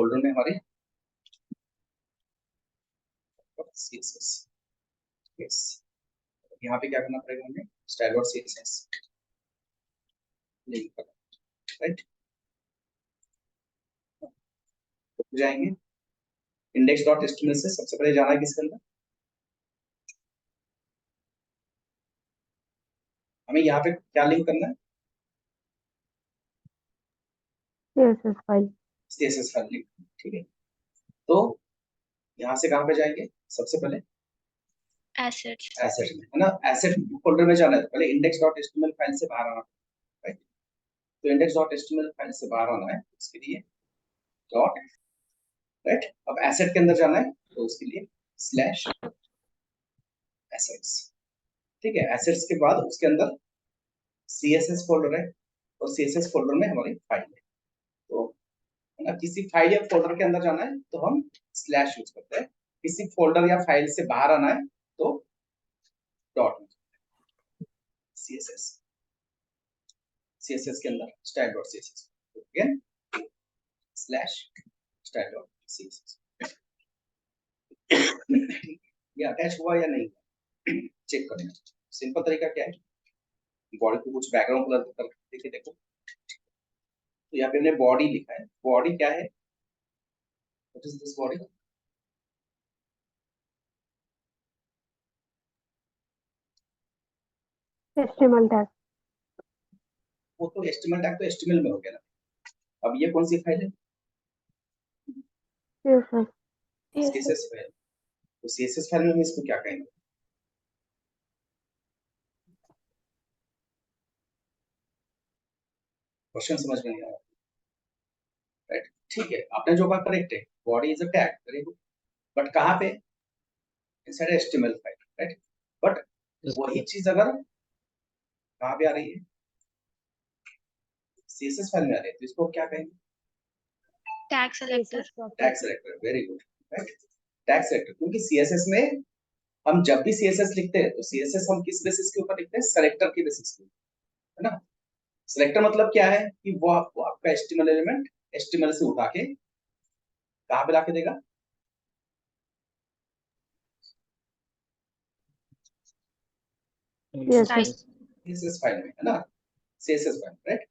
Folder में हमारे CSS, yes, यहाँ पे क्या करना पड़ेगा हमें, स्टाइल डॉट CSS लिंक करना, राइट। जाएंगे इंडेक्स डॉट एचटीएमएल से सबसे पहले जाना है किसके अंदर, हमें यहाँ पे क्या लिंक करना है, CSS file, CSS file link, ठीक है। तो यहाँ से कहाँ पे जाएंगे, सबसे पहले एसेट में, है ना, एसेट फोल्डर में जाना है। तो पहले इंडेक्स डॉट एचटीएमएल फाइल से बाहर आना, राइट। तो इंडेक्स डॉट एचटीएमएल फाइल से बाहर आना है, उसके लिए डॉट, राइट। अब एसेट के अंदर जाना है, तो उसके लिए स्लैश एसेट्स, ठीक है। एसेट्स के बाद उसके अंदर CSS फोल्डर है, और CSS फोल्डर में हमारी फाइल है। तो है ना, किसी फाइल या फोल्डर के अंदर जाना है तो हम स्लैश यूज करते हैं, किसी फोल्डर या फाइल से बाहर आना है तो डॉट, CSS के अंदर style dot CSS, again slash style dot CSS। ये अटैच हुआ या नहीं चेक करना। सिंपल तरीका क्या है, बॉडी को कुछ बैकग्राउंड कलर कर देखिए, देखो तो यहाँ पे हमने बॉडी लिखा है, बॉडी क्या है, what is this body, HTML tag, वो तो HTML टैग तो HTML में हो गया ना। अब ये कौन सी फाइल है, CSS फाइल। तो CSS फाइल में हम इसको क्या कहेंगे, क्वेश्चन समझ में नहीं आ रहा, राइट। ठीक है, आपने जो कहा करेक्ट है, body is a tag, very good, but कहाँ पे, inside HTML file, right. But वही चीज अगर कहाँ पे आ रही है, CSS फाइल में आ रही है, तो इसको क्या कहेंगे, tag selector, tag selector, very good, right. Tag selector, क्योंकि CSS में हम जब भी CSS लिखते हैं तो CSS हम किस बेसिस के ऊपर लिखते हैं, सेलेक्टर के बेसिस पे, है ना। सेलेक्टर मतलब क्या है कि वो आपको आपका HTML एलिमेंट HTML से उठा के कहाँ पे लाके देगा, CSS फाइल में, है ना, CSS फाइल, राइट।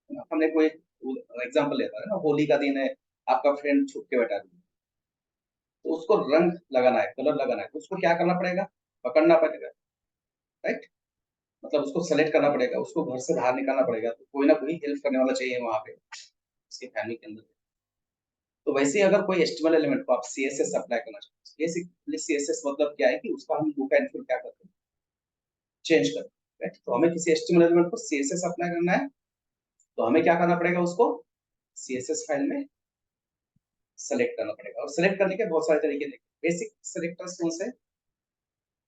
हमने कोई एग्जांपल लेता है ना, होली का दिन है, आपका फ्रेंड छुप के बैठा है, तो उसको रंग लगाना है, कलर लगाना है, तो उसको क्या करना पड़ेगा, पकड़ना पड़ेगा, राइट। मतलब उसको सेलेक्ट करना पड़ेगा, उसको घर से बाहर निकालना पड़ेगा, तो कोई ना कोई हेल्प करने वाला चाहिए वहां पे उसके फैमिली के अंदर। तो वैसे ही अगर कोई HTML एलिमेंट को आप CSS अप्लाई करना चाहते हैं, बेसिकली CSS मतलब क्या है कि उसका हम लुक एंड फील क्या करते हैं, चेंज करते हैं, राइट। तो हमें किसी HTML एलिमेंट को CSS अप्लाई करना है, तो हमें क्या करना पड़ेगा, उसको CSS फाइल में सेलेक्ट करना पड़ेगा। और सेलेक्ट करने के बहुत सारे तरीके देखें, बेसिक सेलेक्टर्स कौन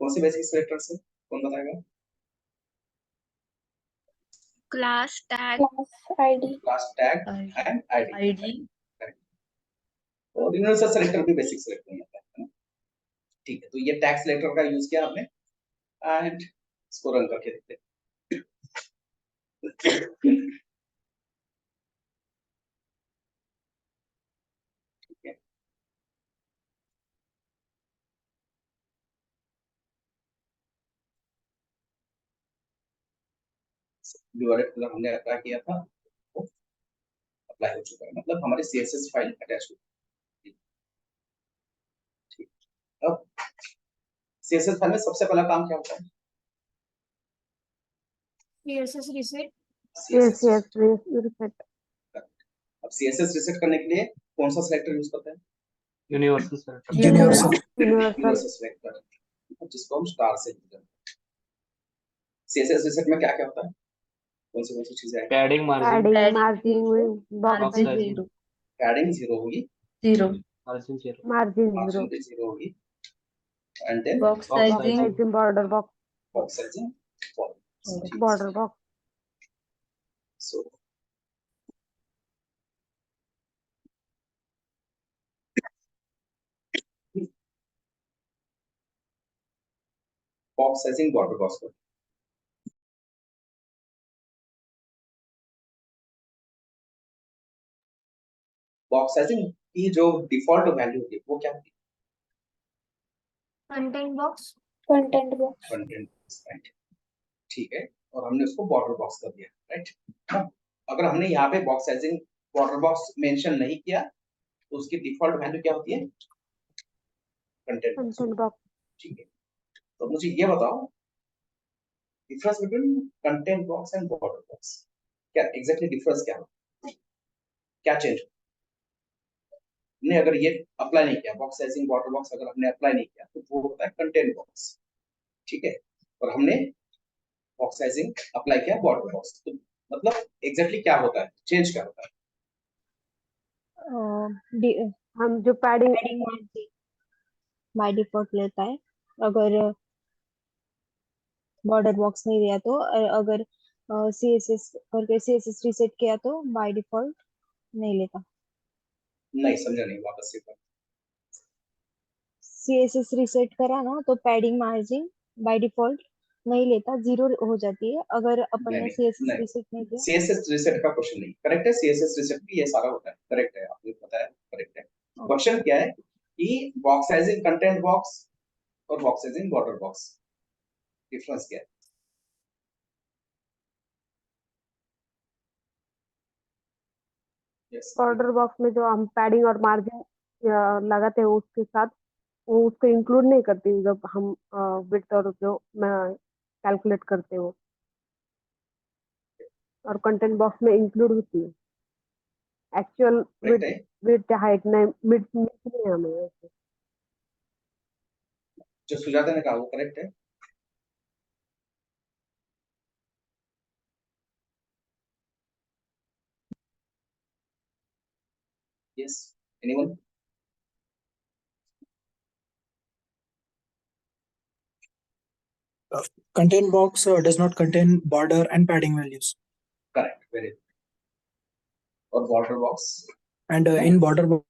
से बेसिक सेलेक्टर्स है, कौन बताएगा, class tag, class tag and ID, और यूनिवर्सल सेलेक्टर भी बेसिक सेलेक्टर में आता है ना। ठीक है, तो ये टैग सेलेक्टर का यूज किया आपने, एंड इसको रन करके देखते हैं। ठीक है, डिवाइडेड कलर हमने अप्लाई किया था, वो अप्लाई हो चुका है, मतलब हमारी CSS फाइल अटैच हो गई। ठीक, अब CSS फाइल में सबसे पहला काम क्या होता है, CSS reset, yes reset, अब CSS रिसेट करने के लिए कौन सा सेलेक्टर यूज करते हैं, यूनिवर्सल सेलेक्टर, यूनिवर्सल सेलेक्टर, जिसको हम स्टार से यूज करते हैं। CSS रिसेट में क्या क्या होता है, कौन सी चीजें हैं, padding, margin, margin, box sizing, padding 0 होगी, मार्जिन 0, मार्जिन मार्जिन 0, भी 0 होगी, and then box sizing, border box, box sizing, border box, so box sizing, border box, box sizing की जो डिफॉल्ट वैल्यू होती है वो क्या होती कंटेंट बॉक्स कंटेंट बॉक्स। है? कंटेंट, राइट, ठीक है। और हमने उसको बॉर्डर बॉक्स कर दिया, राइट। अगर हमने यहाँ पे box sizing border box mention नहीं किया तो उसकी डिफॉल्ट वैल्यू क्या होती है? Content box, content box. ठीक है। तो मुझे ये बताओ difference between content box and border box, क्या एग्जैक्टली डिफरेंस क्या है, क्या चेंज? हमने अगर ये अप्लाई नहीं किया बॉक्स साइजिंग बॉर्डर बॉक्स, अगर हमने अप्लाई नहीं किया तो वो होता है कंटेंट बॉक्स, ठीक है। और हमने बॉक्स साइजिंग अप्लाई किया बॉर्डर बॉक्स, तो मतलब एग्जैक्टली क्या होता है, चेंज क्या होता है? हम जो padding padding margin by default लेता है अगर बॉर्डर बॉक्स नहीं दिया तो, अगर सीएसएस करके सीएसएस रीसेट किया तो बाय डिफॉल्ट नहीं लेता। नहीं समझा नहीं, वापस से सीएसएस रीसेट करा ना तो पैडिंग मार्जिन बाय डिफॉल्ट नहीं लेता, जीरो हो जाती है अगर अपन नहीं ने नहीं सीएसएस नहीं, रीसेट नहीं किया। सीएसएस रीसेट का क्वेश्चन नहीं, करेक्ट है, सीएसएस रीसेट भी ये सारा होता है, करेक्ट है, आपने बताया करेक्ट है। क्वेश्चन क्या है कि बॉक्स साइजिंग कंटेंट बॉक्स और box sizing border box, difference क्या है? यस, बॉर्डर बॉक्स में जो हम पैडिंग और मार्जिन लगाते हैं उसके साथ वो उसको इंक्लूड नहीं करती जब हम विड्थ और जो कैलकुलेट करते हैं वो, और कंटेंट बॉक्स में इंक्लूड होती है एक्चुअल करेक्ट है। विड्थ हाइट नहीं, मिड नहीं है हमें ऐसे। जो सुजाता ने कहा वो करेक्ट है। Yes, anyone? Content box does not contain border and padding values. Correct, very. और border box, And in border box,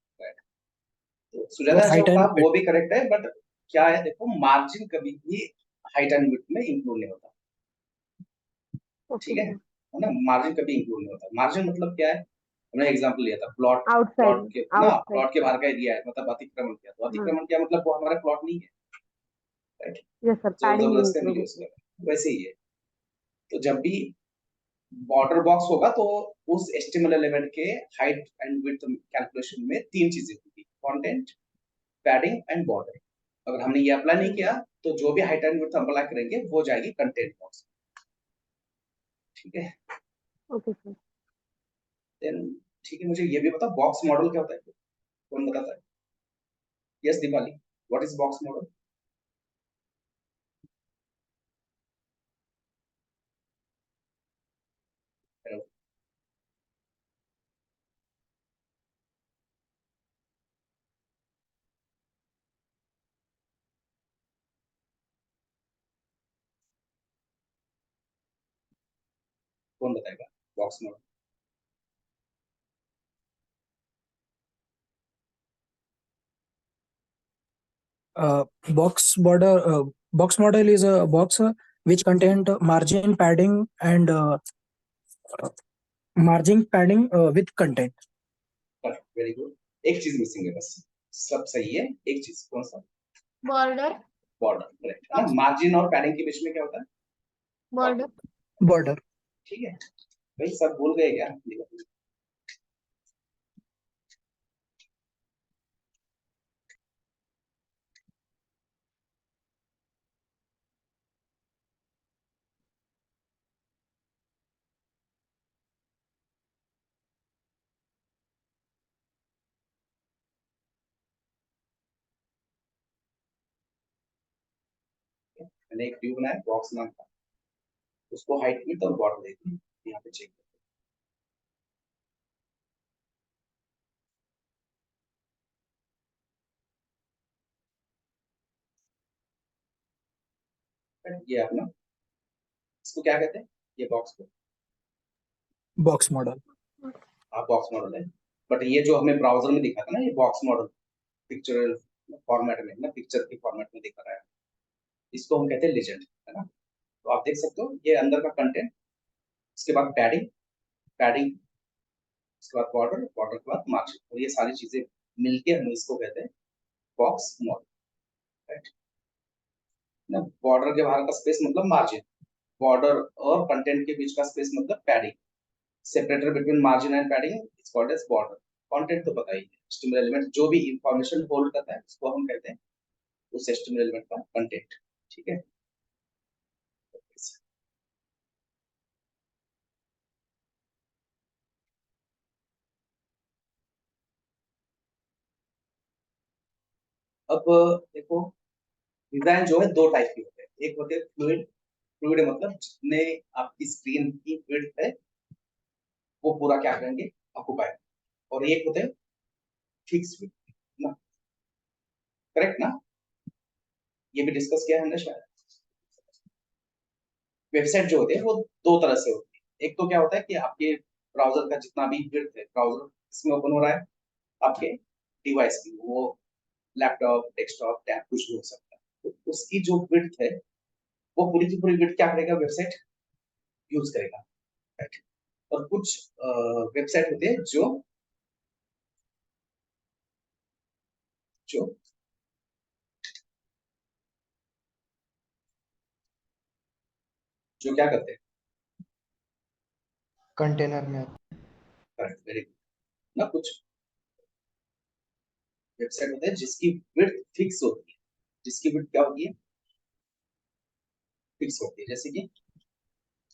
तो सुजाता ने जो height कहा and वो भी करेक्ट है, बट क्या है देखो, मार्जिन कभी भी हाइट एंड विड्थ में इंक्लूड नहीं होता, ठीक है ना। मार्जिन कभी इंक्लूड नहीं होता। मार्जिन मतलब क्या है, हमने एग्जांपल लिया था प्लॉट, आउटसाइड, प्लॉट के ना, आउटसाइड। प्लॉट के बाहर का एरिया है, मतलब अतिक्रमण किया, तो अतिक्रमण किया मतलब वो हमारा प्लॉट नहीं है, राइट। यस सर, पैडिंग जबरदस्ती हम यूज कर रहे हैं, वैसे ही है। तो जब भी बॉर्डर बॉक्स होगा तो उस एस्टिमल एलिमेंट के हाइट एंड विड्थ कैलकुलेशन में तीन चीजें होगी, कंटेंट, पैडिंग एंड बॉर्डर। अगर हमने ये अप्लाई नहीं किया तो जो भी हाइट एंड विड्थ हम अप्लाई करेंगे वो जाएगी कंटेंट बॉक्स, ठीक है। Okay sir. देन ठीक है, मुझे ये भी बता बॉक्स मॉडल क्या होता है, कौन बताता है? Yes Deepali, what is box model? Hello, कौन बताएगा box model? box border box model is a box which contain margin padding and margin padding with content. Correct, very good. एक चीज मिसिंग है बस, सब सही है, एक चीज, कौन सा? बॉर्डर बॉर्डर, करेक्ट है ना। मार्जिन और पैडिंग के बीच में क्या होता है? Border Border. ठीक है भाई, सब भूल गए क्या? मैंने एक व्यू बनाया बॉक्स नाम का, उसको हाइट विड्थ और बॉर्डर देखिए, यहाँ पे चेक करें। ये अपना, इसको क्या कहते हैं, ये बॉक्स को? Box model. हाँ, बॉक्स मॉडल है। बट ये जो हमें ब्राउजर में दिखा था ना, ये बॉक्स मॉडल पिक्चरल फॉर्मेट में ना, पिक्चर के फॉर्मेट में दिखा रहा है, इसको हम कहते हैं लेजेंड, है ना। तो आप देख सकते हो ये अंदर का कंटेंट, उसके बाद पैडिंग, पैडिंग उसके बाद बॉर्डर, बॉर्डर के बाद मार्जिन, और ये सारी चीजें मिलके हम इसको कहते हैं बॉक्स मॉडल, राइट ना। बॉर्डर के बाहर का स्पेस मतलब मार्जिन, बॉर्डर और कंटेंट के बीच का स्पेस मतलब padding, separator between margin and padding is called as border. Content तो पता ही है, HTML एलिमेंट जो भी इंफॉर्मेशन होल्ड करता है उसको हम कहते हैं उस HTML एलिमेंट का कंटेंट, ठीक है। अब देखो, डिजाइन जो है दो टाइप के होते हैं, एक होते हैं फ्लूइड। फ्लूइड मतलब जितने आपकी स्क्रीन की विड्थ है वो पूरा क्या करेंगे, ऑक्युपाई। और एक होते हैं फिक्स विड्थ ना, करेक्ट ना, ये भी डिस्कस किया हमने शायद। वेबसाइट जो होते हैं वो दो तरह से होती है। एक तो क्या होता है कि आपके ब्राउजर का जितना भी विड्थ है, ब्राउजर इसमें ओपन हो रहा है आपके डिवाइस की, वो लैपटॉप, डेस्कटॉप, टैब कुछ भी हो सकता है, तो उसकी जो विड्थ है वो पूरी की पूरी विड्थ क्या करेगा, वेबसाइट यूज करेगा, राइट। और कुछ वेबसाइट होते हैं जो जो जो क्या करते हैं, कंटेनर में करेक्ट, वेरी गुड ना। कुछ वेबसाइट होते हैं जिसकी विड्थ फिक्स होती है, जिसकी विड्थ क्या होती है, फिक्स होती है, जैसे कि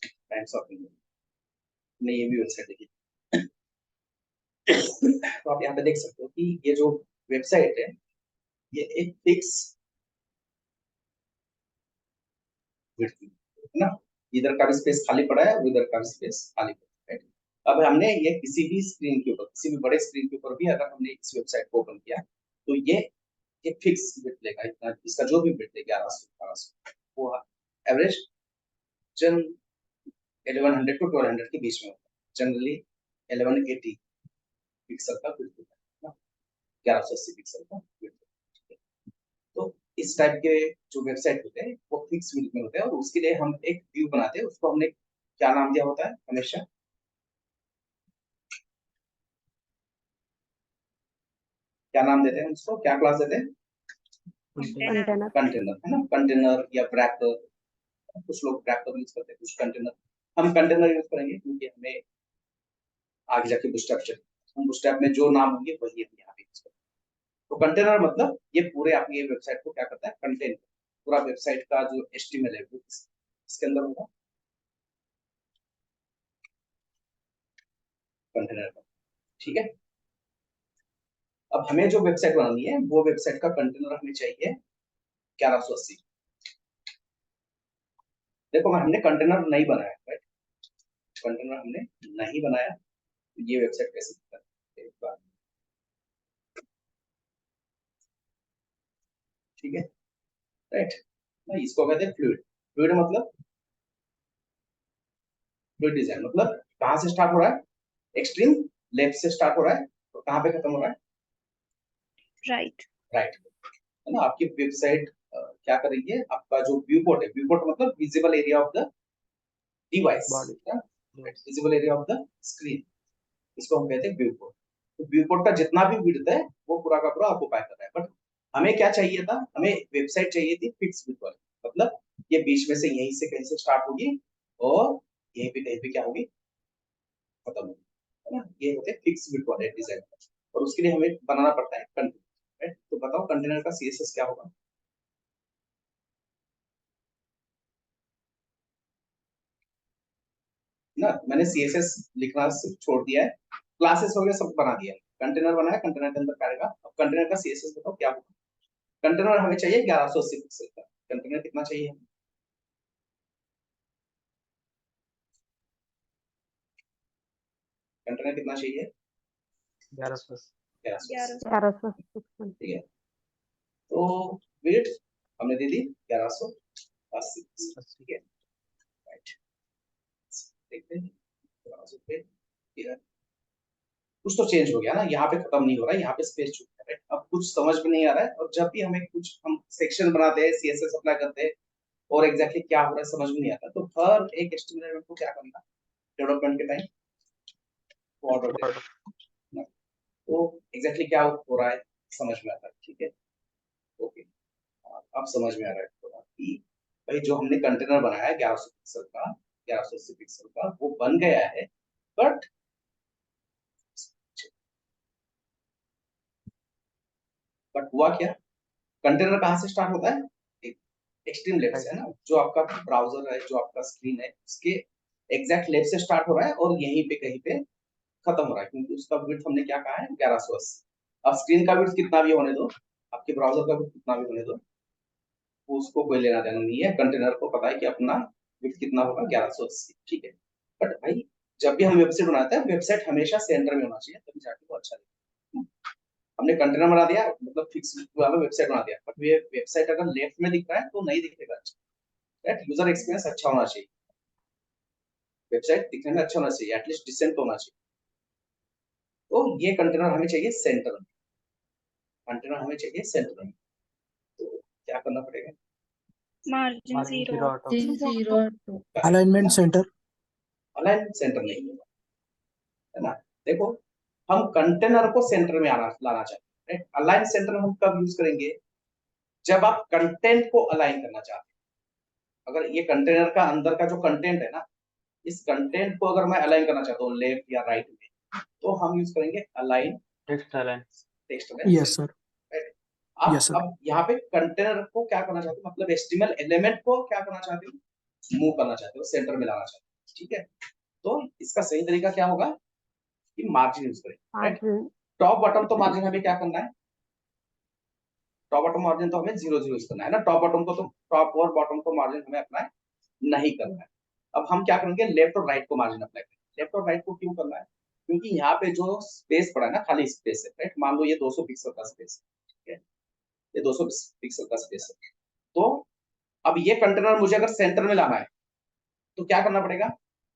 टाइम्स ऑफ इंडिया ने ये भी वेबसाइट देखी। तो आप यहाँ पे देख सकते हो कि ये जो वेबसाइट है ये एक फिक्स विड्थ है ना, इधर का भी स्पेस खाली पड़ा है, उधर का भी स्पेस खाली पड़ा है, राइट। अब हमने ये किसी भी स्क्रीन के ऊपर, किसी भी बड़े स्क्रीन के ऊपर भी अगर हमने इस वेबसाइट को ओपन किया तो ये एक फिक्स विड्थ लेगा, इतना इसका जो भी विड्थ है 1100 वो एवरेज जन 1100 टू 1200 के बीच में होता है, जनरली 1180 पिक्सल का विड्थ होता है, 1180 पिक्सल का विड्थ। तो इस टाइप के जो वेबसाइट होते हैं वो फिक्स विड्थ में होते हैं, और उसके लिए हम एक व्यू बनाते हैं, उसको हमने क्या नाम दिया होता है हमेशा, क्या नाम देते हैं उसको, क्या क्लास देते हैं, कंटेनर। कंटेनर है ना, कंटेनर या ब्रैकर, कुछ लोग ब्रैकर यूज करते हैं, कुछ कंटेनर। हम कंटेनर यूज करेंगे क्योंकि हमें आगे जाके बूटस्ट्रैप चाहिए, हम बूटस्ट्रैप में जो नाम होंगे वही हम यहाँ पे यूज करेंगे। तो कंटेनर मतलब ये पूरे आपकी वेबसाइट को क्या करता है, कंटेंट, पूरा वेबसाइट का जो HTML है वो इसके अंदर होगा, कंटेनर का, ठीक है। अब हमें जो वेबसाइट बनानी है वो वेबसाइट का कंटेनर हमें चाहिए 1180। देखो हमने कंटेनर नहीं बनाया, राइट, कंटेनर हमने नहीं बनाया, ये वेबसाइट कैसे दिखता है एक बार, ठीक है, राइट। इसको कहते हैं फ्लूइड। फ्लूइड मतलब, फ्लूइड डिजाइन मतलब कहाँ से स्टार्ट हो रहा है, एक्सट्रीम लेफ्ट से स्टार्ट हो रहा है और कहाँ पे खत्म हो रहा है, राइट। राइट, है ना। आपकी वेबसाइट क्या करेंगे, आपका जो व्यू पोर्ट है, व्यू पोर्ट मतलब visible area of the device, visible area of the screen, इसको हम कहते हैं व्यू पोर्ट। तो व्यू पोर्ट का जितना भी विड्थ है वो पूरा का पूरा ऑक्युपाई कर रहा है, बट हमें क्या चाहिए था, हमें वेबसाइट चाहिए थी फिक्स विड्थ वाली, मतलब ये बीच में से यहीं से कहीं से स्टार्ट होगी और यहीं पे कहीं पे क्या होगी, खत्म होगी, है ना। ये होते हैं फिक्स विड्थ वाले डिजाइन, और उसके लिए हमें बनाना पड़ता है कंटेनर, राइट। तो बताओ कंटेनर का CSS क्या होगा, ना मैंने CSS लिखना सिर्फ छोड़ दिया है, क्लासेस वगैरह सब बना दिया है, कंटेनर बनाया, कंटेनर के अंदर करेगा। अब कंटेनर का CSS बताओ क्या होगा। कंटेनर हमें चाहिए 1180 पिक्सल का, कंटेनर कितना चाहिए, कंटेनर कितना चाहिए, 1100। 1180, 1100 ठीक है। तो वेट हमने दे दी 1180, ठीक है, राइट। देखते हैं 1180 पे कुछ तो चेंज हो गया ना, यहाँ पे खत्म नहीं हो रहा है, यहाँ पे स्पेस छूट है, राइट। अब कुछ समझ में नहीं आ रहा है, और जब भी हमें कुछ हम सेक्शन बनाते हैं, CSS अप्लाई करते हैं और एग्जैक्टली क्या हो रहा है समझ में नहीं आता, तो हर एक HTML एलिमेंट को क्या करना डेवलपमेंट के टाइम, तो एग्जैक्टली क्या हो रहा है समझ में आता है, ठीक है। ओके, अब समझ में आ रहा है थोड़ा कि भाई जो हमने कंटेनर बनाया है 1100 पिक्सल का, 1180 पिक्सल का, वो बन गया है, बट हुआ क्या, कंटेनर कहाँ से स्टार्ट होता है, एक्सट्रीम लेफ्ट से, है ना, जो आपका ब्राउजर है, जो आपका स्क्रीन है, उसके एग्जैक्ट लेफ्ट से स्टार्ट हो रहा है और यहीं पे कहीं पे खत्म हो रहा है, क्योंकि उसका विड्थ हमने क्या कहा है 1180। अब स्क्रीन का विड्थ कितना भी होने दो, आपके ब्राउजर का विड्थ कितना भी होने दो, उसको कोई लेना देना नहीं है, कंटेनर को पता है कि अपना विड्थ कितना होगा 1180, ठीक है। बट भाई जब भी हम वेबसाइट बनाते हैं, वेबसाइट हमेशा सेंटर में होना चाहिए, तभी जाके वो अच्छा दिखेगा। हमने कंटेनर बना दिया, मतलब फिक्स वाला वेबसाइट बना दिया, बट वेबसाइट अगर लेफ्ट में दिख रहा है तो नहीं दिखेगा अच्छा, राइट। यूजर एक्सपीरियंस अच्छा होना चाहिए, वेबसाइट दिखने में अच्छा होना चाहिए, एटलीस्ट डिसेंट होना चाहिए। तो ये कंटेनर हमें चाहिए सेंटर में, कंटेनर हमें चाहिए सेंटर में, तो क्या करना पड़ेगा, margin Margin zero zero auto. Alignment center. Align centre नहीं होगा, है ना। देखो हम कंटेनर को सेंटर में लाना चाहते हैं, अलाइन सेंटर हम कब यूज करेंगे, जब आप कंटेंट को अलाइन करना चाहते हैं। अगर ये कंटेनर का अंदर का जो कंटेंट है ना, इस कंटेंट को अगर मैं अलाइन करना चाहता हूँ लेफ्ट या राइट में, तो हम यूज करेंगे align Text align. Text Yes, sir. Yes, sir. अब यहाँ पे कंटेनर को क्या करना चाहते हो, मतलब एचटीएमएल एलिमेंट को क्या करना चाहते हो, मूव करना चाहते हो, सेंटर में लाना चाहते हो, ठीक है। तो इसका सही तरीका क्या होगा कि मार्जिन यूज करें, राइट। मार्जिन टॉप बॉटम तो मार्जिन हमें क्या करना है, टॉप बॉटम मार्जिन तो हमें 0 0 यूज करना है ना, टॉप बॉटम को तो टॉप और बॉटम को मार्जिन हमें अप्लाई नहीं करना है। अब हम क्या करेंगे, लेफ्ट और राइट को मार्जिन अप्लाई करेंगे। लेफ्ट और राइट को क्यों करना है, क्योंकि यहाँ पे जो स्पेस पड़ा है ना, खाली स्पेस है, राइट। मान लो ये 200 पिक्सल का स्पेस है, ठीक है, ये 200 पिक्सल का स्पेस है। तो अब ये कंटेनर मुझे अगर सेंटर में लाना है, तो क्या करना पड़ेगा,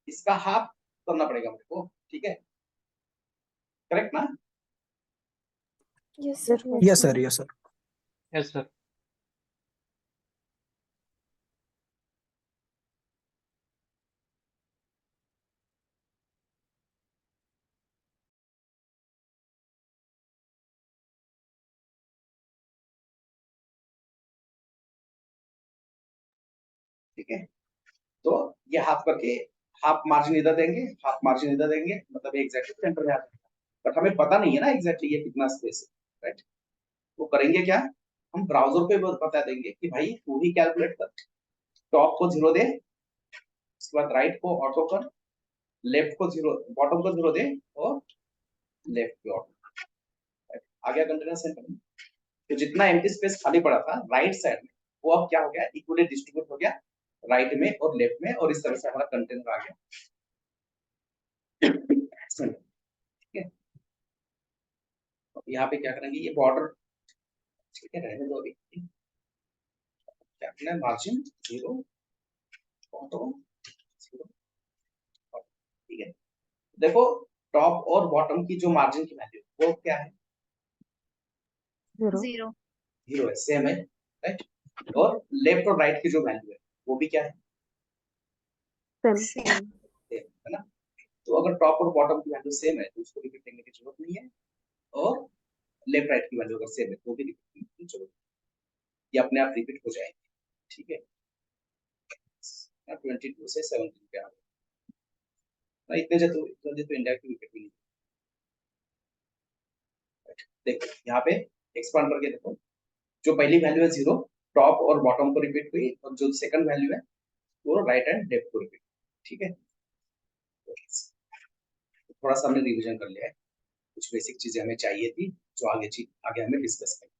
इसका हाफ करना पड़ेगा मेरे को, ठीक है, करेक्ट ना। Yes, yes, sir. sir. Yes, sir. Yes, sir. Yes, sir. ठीक है, तो ये हाफ करके हाफ मार्जिन इधर देंगे, हाफ मार्जिन इधर देंगे, मतलब एग्जैक्टली सेंटर में आ जाएगा। बट हमें पता नहीं है ना एग्जैक्टली ये कितना स्पेस है, राइट। तो करेंगे क्या, हम ब्राउजर पे बता देंगे कि भाई तू ही कैलकुलेट कर, टॉप को 0 दे, उसके बाद राइट को ऑटो कर, लेफ्ट को 0, बॉटम को 0 दे, और लेफ्ट को ऑटो, आ गया कंटेनर सेंटर में। तो जितना एम्प्टी स्पेस खाली पड़ा था राइट साइड में, वो अब क्या हो गया, इक्वली डिस्ट्रीब्यूट हो गया राइट में और लेफ्ट में, और इस तरह से हमारा कंटेनर आ गया, ठीक है। यहाँ पे क्या करेंगे, ये बॉर्डर, ठीक है, रहने दो अभी, क्या करना है, मार्जिन 0, ऑटो 0, ठीक है। देखो टॉप और बॉटम की जो मार्जिन की वैल्यू वो क्या है, जीरो जीरो 0 है, सेम है, राइट। और लेफ्ट और राइट की जो वैल्यू है वो भी क्या है, सेम सेम सेम है ना। तो अगर टॉप और बॉटम की वैल्यू सेम है तो उसको रिपीट करने की जरूरत नहीं है, और लेफ्ट राइट की वैल्यू अगर सेम है तो भी रिपीट करने की जरूरत नहीं, ये अपने आप रिपीट हो जाएंगे, ठीक है। 22 से 17 पे आ गए ना, इतने जल्दी तो इंडिया की विकेट भी नहीं, देखो यहाँ पे एक्सपांड करके देखो, जो पहली वैल्यू है 0, टॉप और बॉटम को रिपीट हुई, और जो सेकंड वैल्यू है वो राइट एंड लेफ्ट को रिपीट, ठीक है। थोड़ा सा हमने रिवीजन कर लिया है, कुछ बेसिक चीजें हमें चाहिए थी जो आगे हमें डिस्कस करें,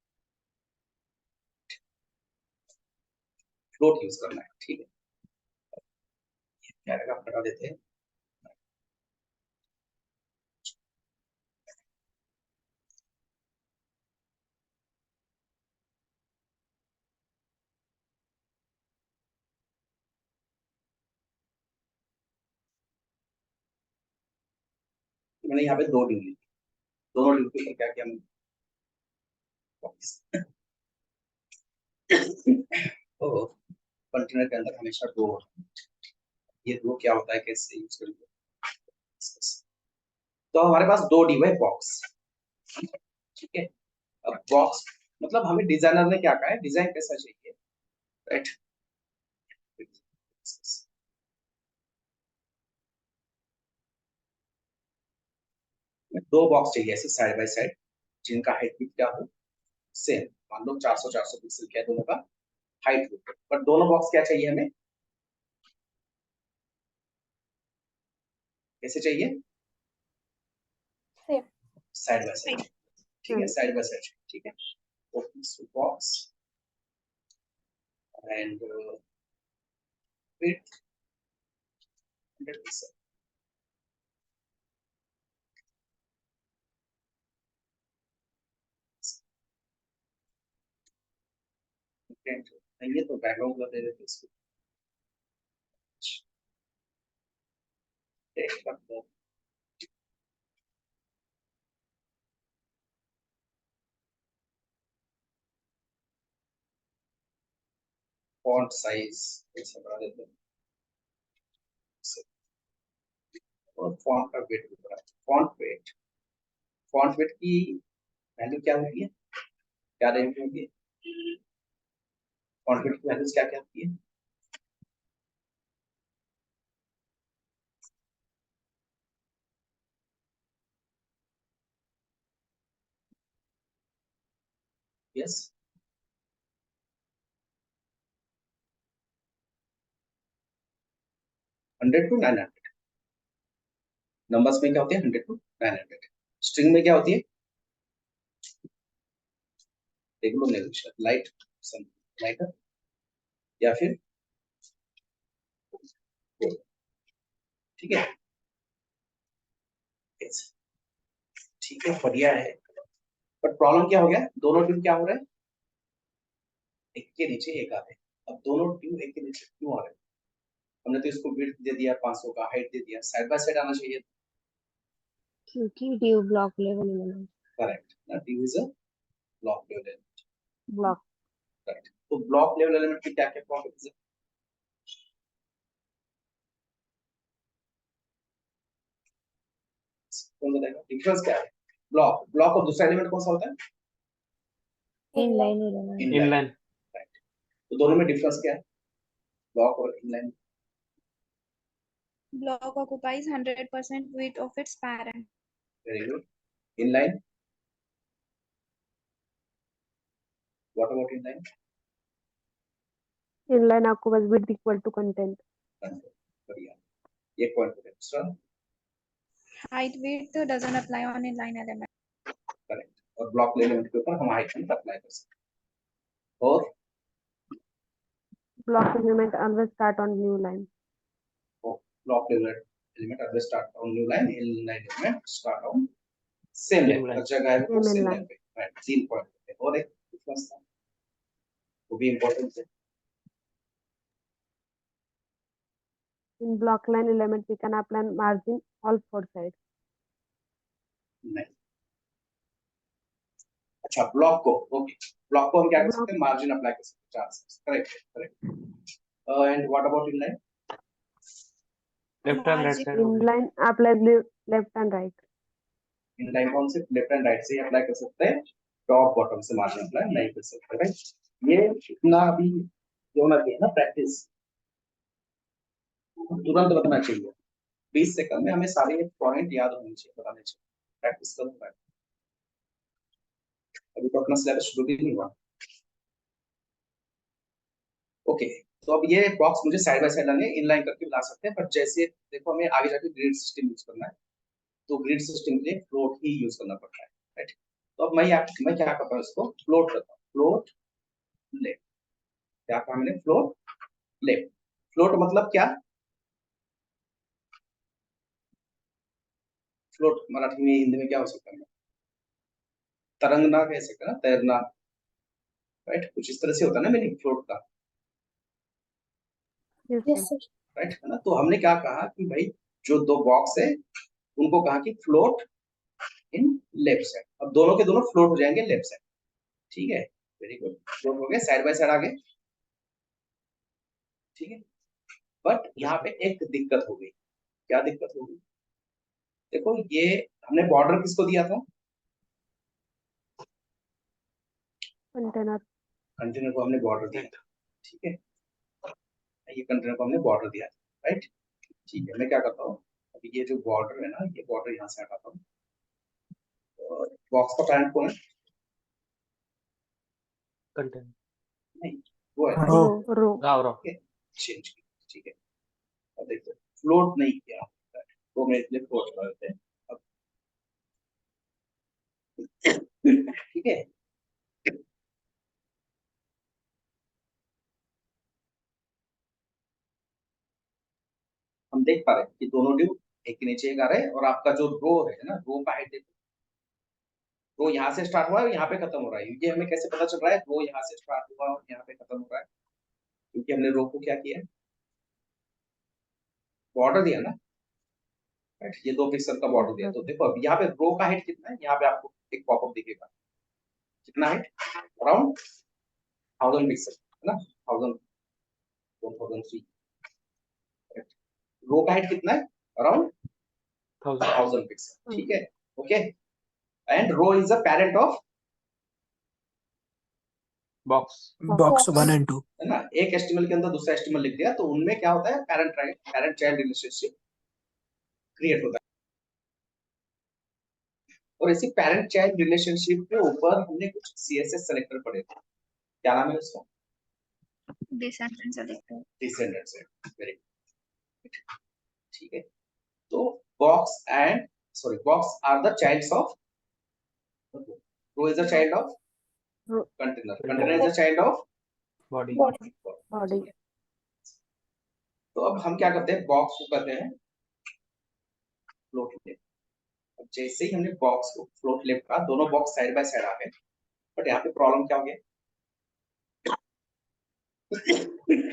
फ्लोट यूज करना है, ठीक है। पैराग्राफ हटा देते हैं, मैंने यहाँ पे 2 ड्यू ली, दोनों ड्यू पे क्या किया हमने, तो कंटेनर के अंदर हमेशा 2, ये 2 क्या होता है, कैसे यूज करेंगे, तो हमारे पास 2 ड्यू है बॉक्स, ठीक है। अब बॉक्स मतलब हमें डिजाइनर ने क्या कहा है, डिजाइन कैसा चाहिए, राइट। दो बॉक्स चाहिए ऐसे साइड बाय साइड, जिनका हाइट भी क्या हो, सेम। मान लो 400 पिक्सल क्या है दोनों का हाइट, बट दोनों बॉक्स क्या चाहिए हमें, कैसे चाहिए, Same. Side by side. ठीक है, साइड बाय साइड। ठीक है, तो बॉक्स एंड width 100 पिक्सल। ये तो बैकग्राउंड कर दे देते इसको, टेक्स्ट कर दो, फॉन्ट साइज ऐसा बढ़ा देते हैं, और फॉन्ट का वेट भी बढ़ा। फॉन्ट वेट की वैल्यू क्या होगी, क्या रेंज होगी, फॉन्ट वेट की वैल्यूज क्या क्या होती है, यस 100 to 900। नंबर्स में क्या होती है 100 to 900। स्ट्रिंग में क्या होती है, देख लो नेगोशिएट लाइट, लाइटर या फिर bold। ठीक है, yes, ठीक है, बढ़िया है। बट प्रॉब्लम क्या हो गया, दोनों ड्यू क्या हो रहे हैं, एक के नीचे एक आ रहे हैं। अब दोनों ड्यू एक के नीचे क्यों आ रहे हैं, हमने तो इसको विड्थ दे दिया 500 का, हाइट दे दिया, साइड बाय साइड आना चाहिए। क्योंकि div block level element. Correct ना, div is a block level element. Block. Correct, तो ब्लॉक लेवल एलिमेंट की क्या क्या प्रॉपर्टीज है, कौन बताएगा, डिफरेंस क्या है, ब्लॉक ब्लॉक और दूसरा एलिमेंट कौन सा होता है, inline element. Inline. Inline. Right, तो दोनों में डिफरेंस क्या है, ब्लॉक और inline. Block occupies 100% width of its parent. Very good. Inline, what about inline, Inline occupies width equal to content. बढ़िया, एक पॉइंट है। दूसरा Height width doesn't apply on inline element. Correct, और ब्लॉक एलिमेंट के ऊपर हम height भी apply कर सकते हैं। और Block element always start on new line. block element always start on new line, inline element start on same line, Same line. हर जगह है वो Same same line. line पे। राइट, 3 पॉइंट है। और एक डिफरेंस था, वो भी इंपॉर्टेंट है। In block line element, we can apply margin all four sides. नहीं, अच्छा ब्लॉक को, ओके, ब्लॉक को हम क्या कर Block सकते हैं, मार्जिन अप्लाई कर सकते हैं, 4 correct correct. And what about inline, Left and right Margin side होगी. inline apply left and right. Inline कौन से लेफ्ट एंड राइट से अप्लाई कर सकते हैं, टॉप बॉटम से मार्जिन अप्लाई नहीं कर सकते। राइट, ये इतना अभी जो ना है ना प्रैक्टिस, तुरंत बताना चाहिए, 20 सेकंड में हमें सारे पॉइंट याद होने चाहिए, बताने चाहिए, प्रैक्टिस करूंगा। अभी तो अपना सिलेबस शुरू भी नहीं हुआ। ओके, तो अब ये बॉक्स मुझे साइड बाय साइड लाने इनलाइन करके ला सकते हैं, पर जैसे देखो हमें आगे जाके ग्रिड सिस्टम यूज करना है, तो ग्रिड सिस्टम के लिए फ्लोट ही यूज करना पड़ता है। राइट, तो अब मैं क्या करता हूँ, इसको फ्लोट करता हूँ, फ्लोट लेफ्ट। क्या कहा मैंने, फ्लोट लेफ्ट। फ्लोट मतलब क्या, फ्लोट मराठी में हिंदी में क्या हो सकता है, तरंगना कह सकते हैं ना, तैरना। राइट, कुछ इस तरह से होता है ना मीनिंग फ्लोट का। Yes, Yes, sir. sir. Right, है ना, तो हमने क्या कहा कि भाई जो दो बॉक्स है उनको कहा कि फ्लोट इन लेफ्ट साइड। अब दोनों के दोनों फ्लोट हो जाएंगे लेफ्ट साइड। ठीक है, वेरी गुड, फ्लोट हो गए, साइड बाय साइड आ गए। ठीक है, बट यहाँ पे एक दिक्कत हो गई। क्या दिक्कत हो गई, देखो ये हमने बॉर्डर किसको दिया था, कंटेनर कंटेनर को हमने बॉर्डर दिया था, ठीक है, ये कंटेनर को हमने बॉर्डर दिया था, राइट। ठीक है, मैं क्या करता हूँ, अभी ये जो बॉर्डर है ना, ये बॉर्डर यहाँ से हटाता हूँ, और बॉक्स का पैरेंट कौन है? कंटेनर नहीं, वो है रो रो रो चेंज, ठीक है। अब देखो फ्लोट नहीं किया, तो मैं इसलिए फ्लोट कर देते हैं अब, ठीक है। हम देख पा रहे हैं कि दोनों ड्यू एक के नीचे एक आ रहे हैं, और आपका जो रो है ना, रो का हाइट देखो, रो यहाँ से स्टार्ट हुआ है और यहाँ पे खत्म हो रहा है। ये हमें कैसे पता चल रहा है रो यहाँ से स्टार्ट हुआ और यहाँ पे खत्म हो रहा है? क्योंकि हमने रो को क्या किया है, बॉर्डर दिया ना, राइट, ये 2 पिक्सल का बॉर्डर दिया। तो देखो अब यहाँ पे रो का हाइट कितना है, यहाँ पे आपको एक पॉपअप दिखेगा, कितना हाइट, अराउंड 1000 पिक्सल, है ना, 1000 1003, रो का हाइट कितना है, अराउंड 1000 पिक्सल, ठीक है, okay. And row is the parent of, box box 1 and 2. है ना, एक एचटीएमएल के अंदर दूसरा एचटीएमएल लिख दिया, तो उनमें क्या होता है, पैरेंट चाइल्ड रिलेशनशिप क्रिएट होता है। और इसी पैरेंट चाइल्ड रिलेशनशिप के ऊपर हमने कुछ सीएसएस सेलेक्टर पढ़े थे, क्या नाम है उसका, Descendant selector. डिसेंडेंट्स है, वेरी गुड, ठीक है। तो box are the childs of, row is the child of container is the child of body body. तो अब हम क्या करते हैं, बॉक्स को करते हैं फ्लोट लेफ्ट। अब जैसे ही हमने बॉक्स को फ्लोट लेफ्ट का, दोनों बॉक्स साइड बाय साइड आ गए, बट यहाँ पे प्रॉब्लम क्या हो गया,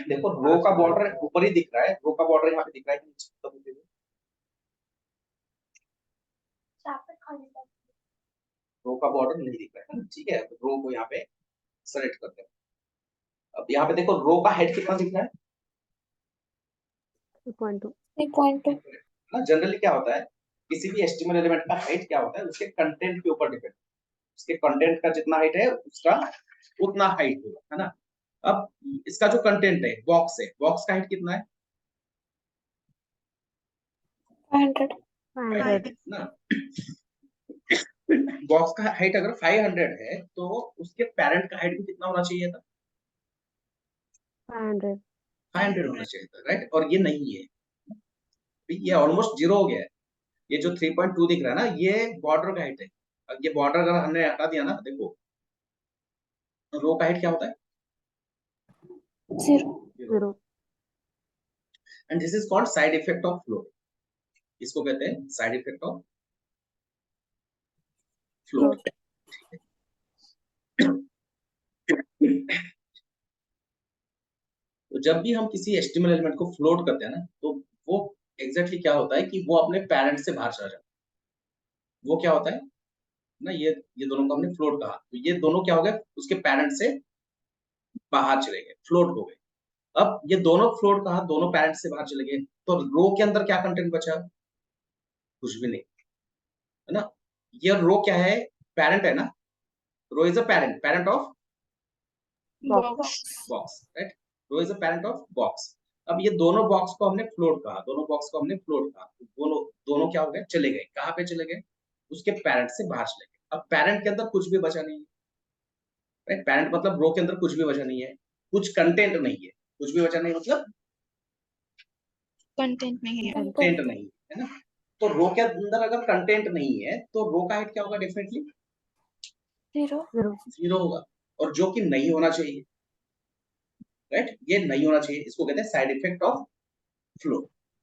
देखो रो का बॉर्डर ऊपर ही दिख रहा है, रो का बॉर्डर यहाँ पे दिख रहा है कि नीचे, रो का बॉर्डर नहीं दिख रहा है, ठीक है। रो को यहाँ पे सेलेक्ट करते हैं। अब यहाँ पे देखो रो का हाइट कितना दिख रहा है, 3.2 3.2. ना, जनरली क्या होता है, किसी भी एचटीएमएल एलिमेंट का हाइट क्या होता है, उसके कंटेंट के ऊपर डिपेंड, उसके कंटेंट का जितना हाइट है उसका उतना हाइट होगा, है ना। अब इसका जो कंटेंट है, बॉक्स का हाइट कितना है, 500. 500 ना, बॉक्स का हाइट अगर 500 है तो उसके पेरेंट का हाइट भी कितना होना चाहिए था, 500 500 होना चाहिए था, राइट। और ये नहीं है, ये ऑलमोस्ट जीरो हो गया है। ये जो 3.2 दिख रहा है ना, ये बॉर्डर का हाइट है। अब ये बॉर्डर अगर हमने हटा दिया ना, देखो रो का हाइट क्या होता है, 0 and this is called side effect of float, इसको कहते हैं साइड इफेक्ट ऑफ फ्लोट। तो जब भी हम किसी एचटीएमएल एलिमेंट को फ्लोट करते हैं ना, तो वो एग्जैक्टली क्या होता है कि वो अपने पेरेंट से बाहर चला जाता है। वो क्या होता है ना, ये दोनों को हमने फ्लोट कहा, तो ये दोनों क्या हो गए, उसके पेरेंट से बाहर चले गए, फ्लोट हो गए। अब ये दोनों फ्लोट कहा, दोनों पेरेंट से बाहर चले गए, तो रो के अंदर क्या कंटेंट बचा, कुछ भी नहीं, है ना। ये रो क्या है, पेरेंट है ना, row is a parent of Box. Box, right, row is a parent of box. अब ये दोनों बॉक्स को हमने फ्लोट कहा, दोनों क्या हो गए, चले गए, कहाँ पे चले गए, उसके पेरेंट से बाहर चले गए। अब पेरेंट के अंदर कुछ भी बचा नहीं है, राइट, पेरेंट मतलब रो के अंदर कुछ भी बचा नहीं है, कुछ कंटेंट नहीं है, कुछ भी बचा नहीं मतलब Content नहीं है. कंटेंट नहीं है ना। तो रो के अंदर अगर कंटेंट नहीं है तो रो का हाइट क्या होगा, डेफिनेटली 0. 0 होगा, और जो कि नहीं होना चाहिए, राइट, ये नहीं होना चाहिए, इसको कहते हैं side effect of flow,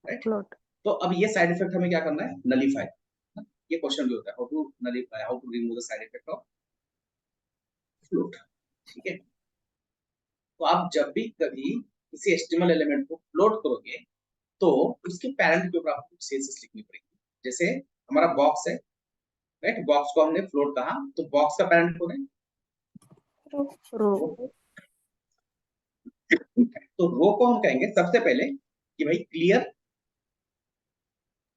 right. Float. तो अब ये साइड इफेक्ट हमें क्या करना है, नलीफाई। ये क्वेश्चन भी होता है, how to nullify, how to remove the side effect of float, ठीक है। तो आप जब भी कभी किसी एचटीएमएल एलिमेंट को फ्लोट करोगे तो उसके पेरेंट के ऊपर आपको सीएसएस लिखनी पड़ेगी। जैसे हमारा बॉक्स है, राइट, बॉक्स को हमने फ्लोट कहा, तो बॉक्स का पेरेंट कौन है, रो। तो रो को हम कहेंगे सबसे पहले कि भाई क्लियर,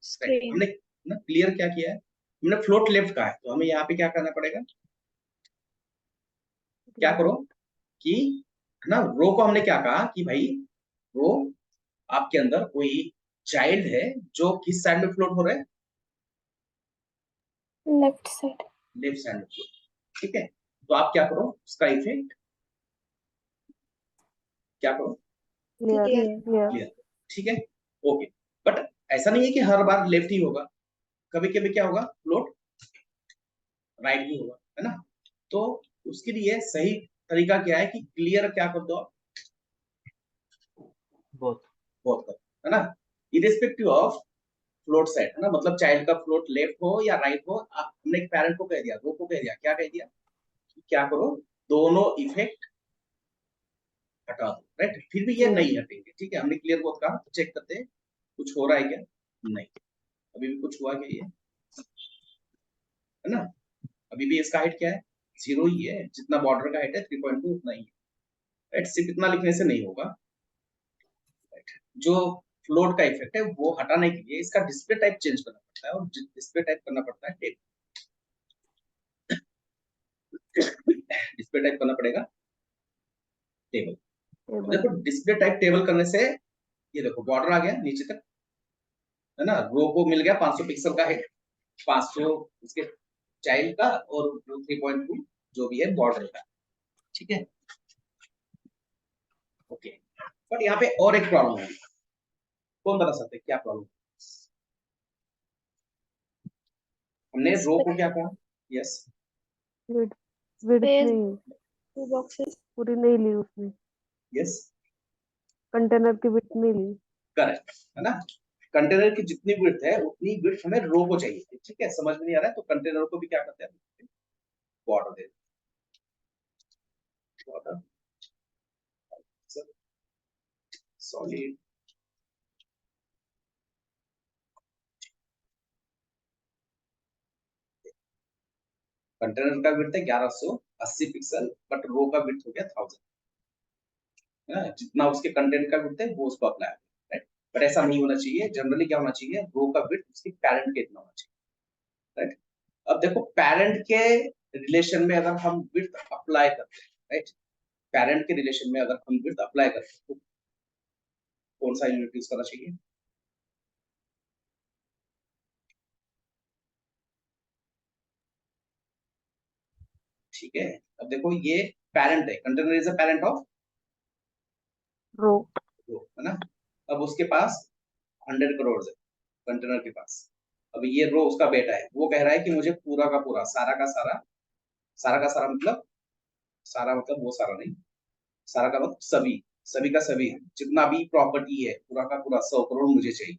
Screen. हमने ना क्लियर क्या किया है, हमने फ्लोट लेफ्ट कहा है, तो हमें यहाँ पे क्या करना पड़ेगा, क्या करो कि है ना, रो को हमने क्या कहा कि भाई रो आपके अंदर कोई चाइल्ड है जो किस साइड में फ्लोट हो रहा है, लेफ्ट साइड। लेफ्ट साइड में फ्लोट, ठीक है। तो आप क्या करो, उसका इफेक्ट क्या करो, क्लियर Clear. क्लियर क्लियर, ठीक है, ओके। बट ऐसा नहीं है कि हर बार लेफ्ट ही होगा, कभी कभी क्या होगा, फ्लोट राइट भी होगा, है ना। तो उसके लिए सही तरीका क्या है कि क्लियर क्या कर दो आप, both. बहुत कर, है ना, इरिस्पेक्टिव ऑफ फ्लोट साइड, है ना, मतलब चाइल्ड का फ्लोट लेफ्ट हो या राइट हो, हमने एक पैरेंट को कह दिया, रो को कह दिया, क्या कह दिया, क्या करो, दोनों इफेक्ट हटा दो, राइट। फिर भी ये नहीं हटेंगे, ठीक है, हमने क्लियर बहुत कहा, तो चेक करते हैं कुछ हो रहा है क्या, नहीं, अभी भी कुछ हुआ क्या, ये है ना, अभी भी इसका हाइट क्या है, 0 ही है, जितना बॉर्डर का हाइट है 3.2 उतना ही है, राइट। सिर्फ इतना लिखने से नहीं होगा, राइट। जो फ्लोट का इफेक्ट है वो हटाने के लिए इसका डिस्प्ले टाइप चेंज करना पड़ता है, और डिस्प्ले टाइप करना पड़ता है टेबल, डिस्प्ले टाइप करना पड़ेगा टेबल। देखो डिस्प्ले टाइप टेबल करने से ये देखो बॉर्डर आ गया नीचे तक, है ना, रो को मिल गया 500 पिक्सल का हाइट, 500 उसके चाइल्ड का, और 3.2 जो भी है बॉर्डर का, ठीक है, ओके। बट यहाँ पे और एक प्रॉब्लम है, कौन बता सकते हैं क्या प्रॉब्लम, हमने रो को क्या कहा, यस, विड्थ विड्थ Space. नहीं, 2 boxes. पूरी नहीं ली उसने, यस, कंटेनर की विड्थ नहीं ली। करेक्ट, है ना, कंटेनर की जितनी विड्थ है उतनी विड्थ हमें रो को चाहिए, ठीक है, समझ में नहीं आ रहा है तो कंटेनर को भी क्या करते हैं, बॉर्डर दे, बॉर्डर सॉलिड, कंटेनर का विड्थ है 1180 पिक्सल, बट रो का विड्थ हो गया 1000, है ना, जितना उसके कंटेंट का विड्थ है वो उसको अप्लाई, राइट। बट ऐसा नहीं होना चाहिए, जनरली क्या होना चाहिए, रो का विड्थ उसकी पैरेंट के इतना होना चाहिए, राइट। अब देखो पैरेंट के रिलेशन में अगर हम विड्थ अप्लाई करते हैं, राइट, पैरेंट के रिलेशन में अगर हम विड्थ अप्लाई करते हैं तो कौन सा यूनिट यूज करना चाहिए, ठीक है। अब देखो ये पैरेंट है, container is a parent of row row, है ना। अब उसके पास 100 करोड़ है कंटेनर के पास, अब ये रो उसका बेटा है, वो कह रहा है कि मुझे पूरा का पूरा, सारा का सारा, सारा का सारा मतलब, सारा मतलब वो सारा नहीं, सारा का मतलब सभी, सभी का सभी, जितना भी प्रॉपर्टी है पूरा का पूरा 100 करोड़ मुझे चाहिए,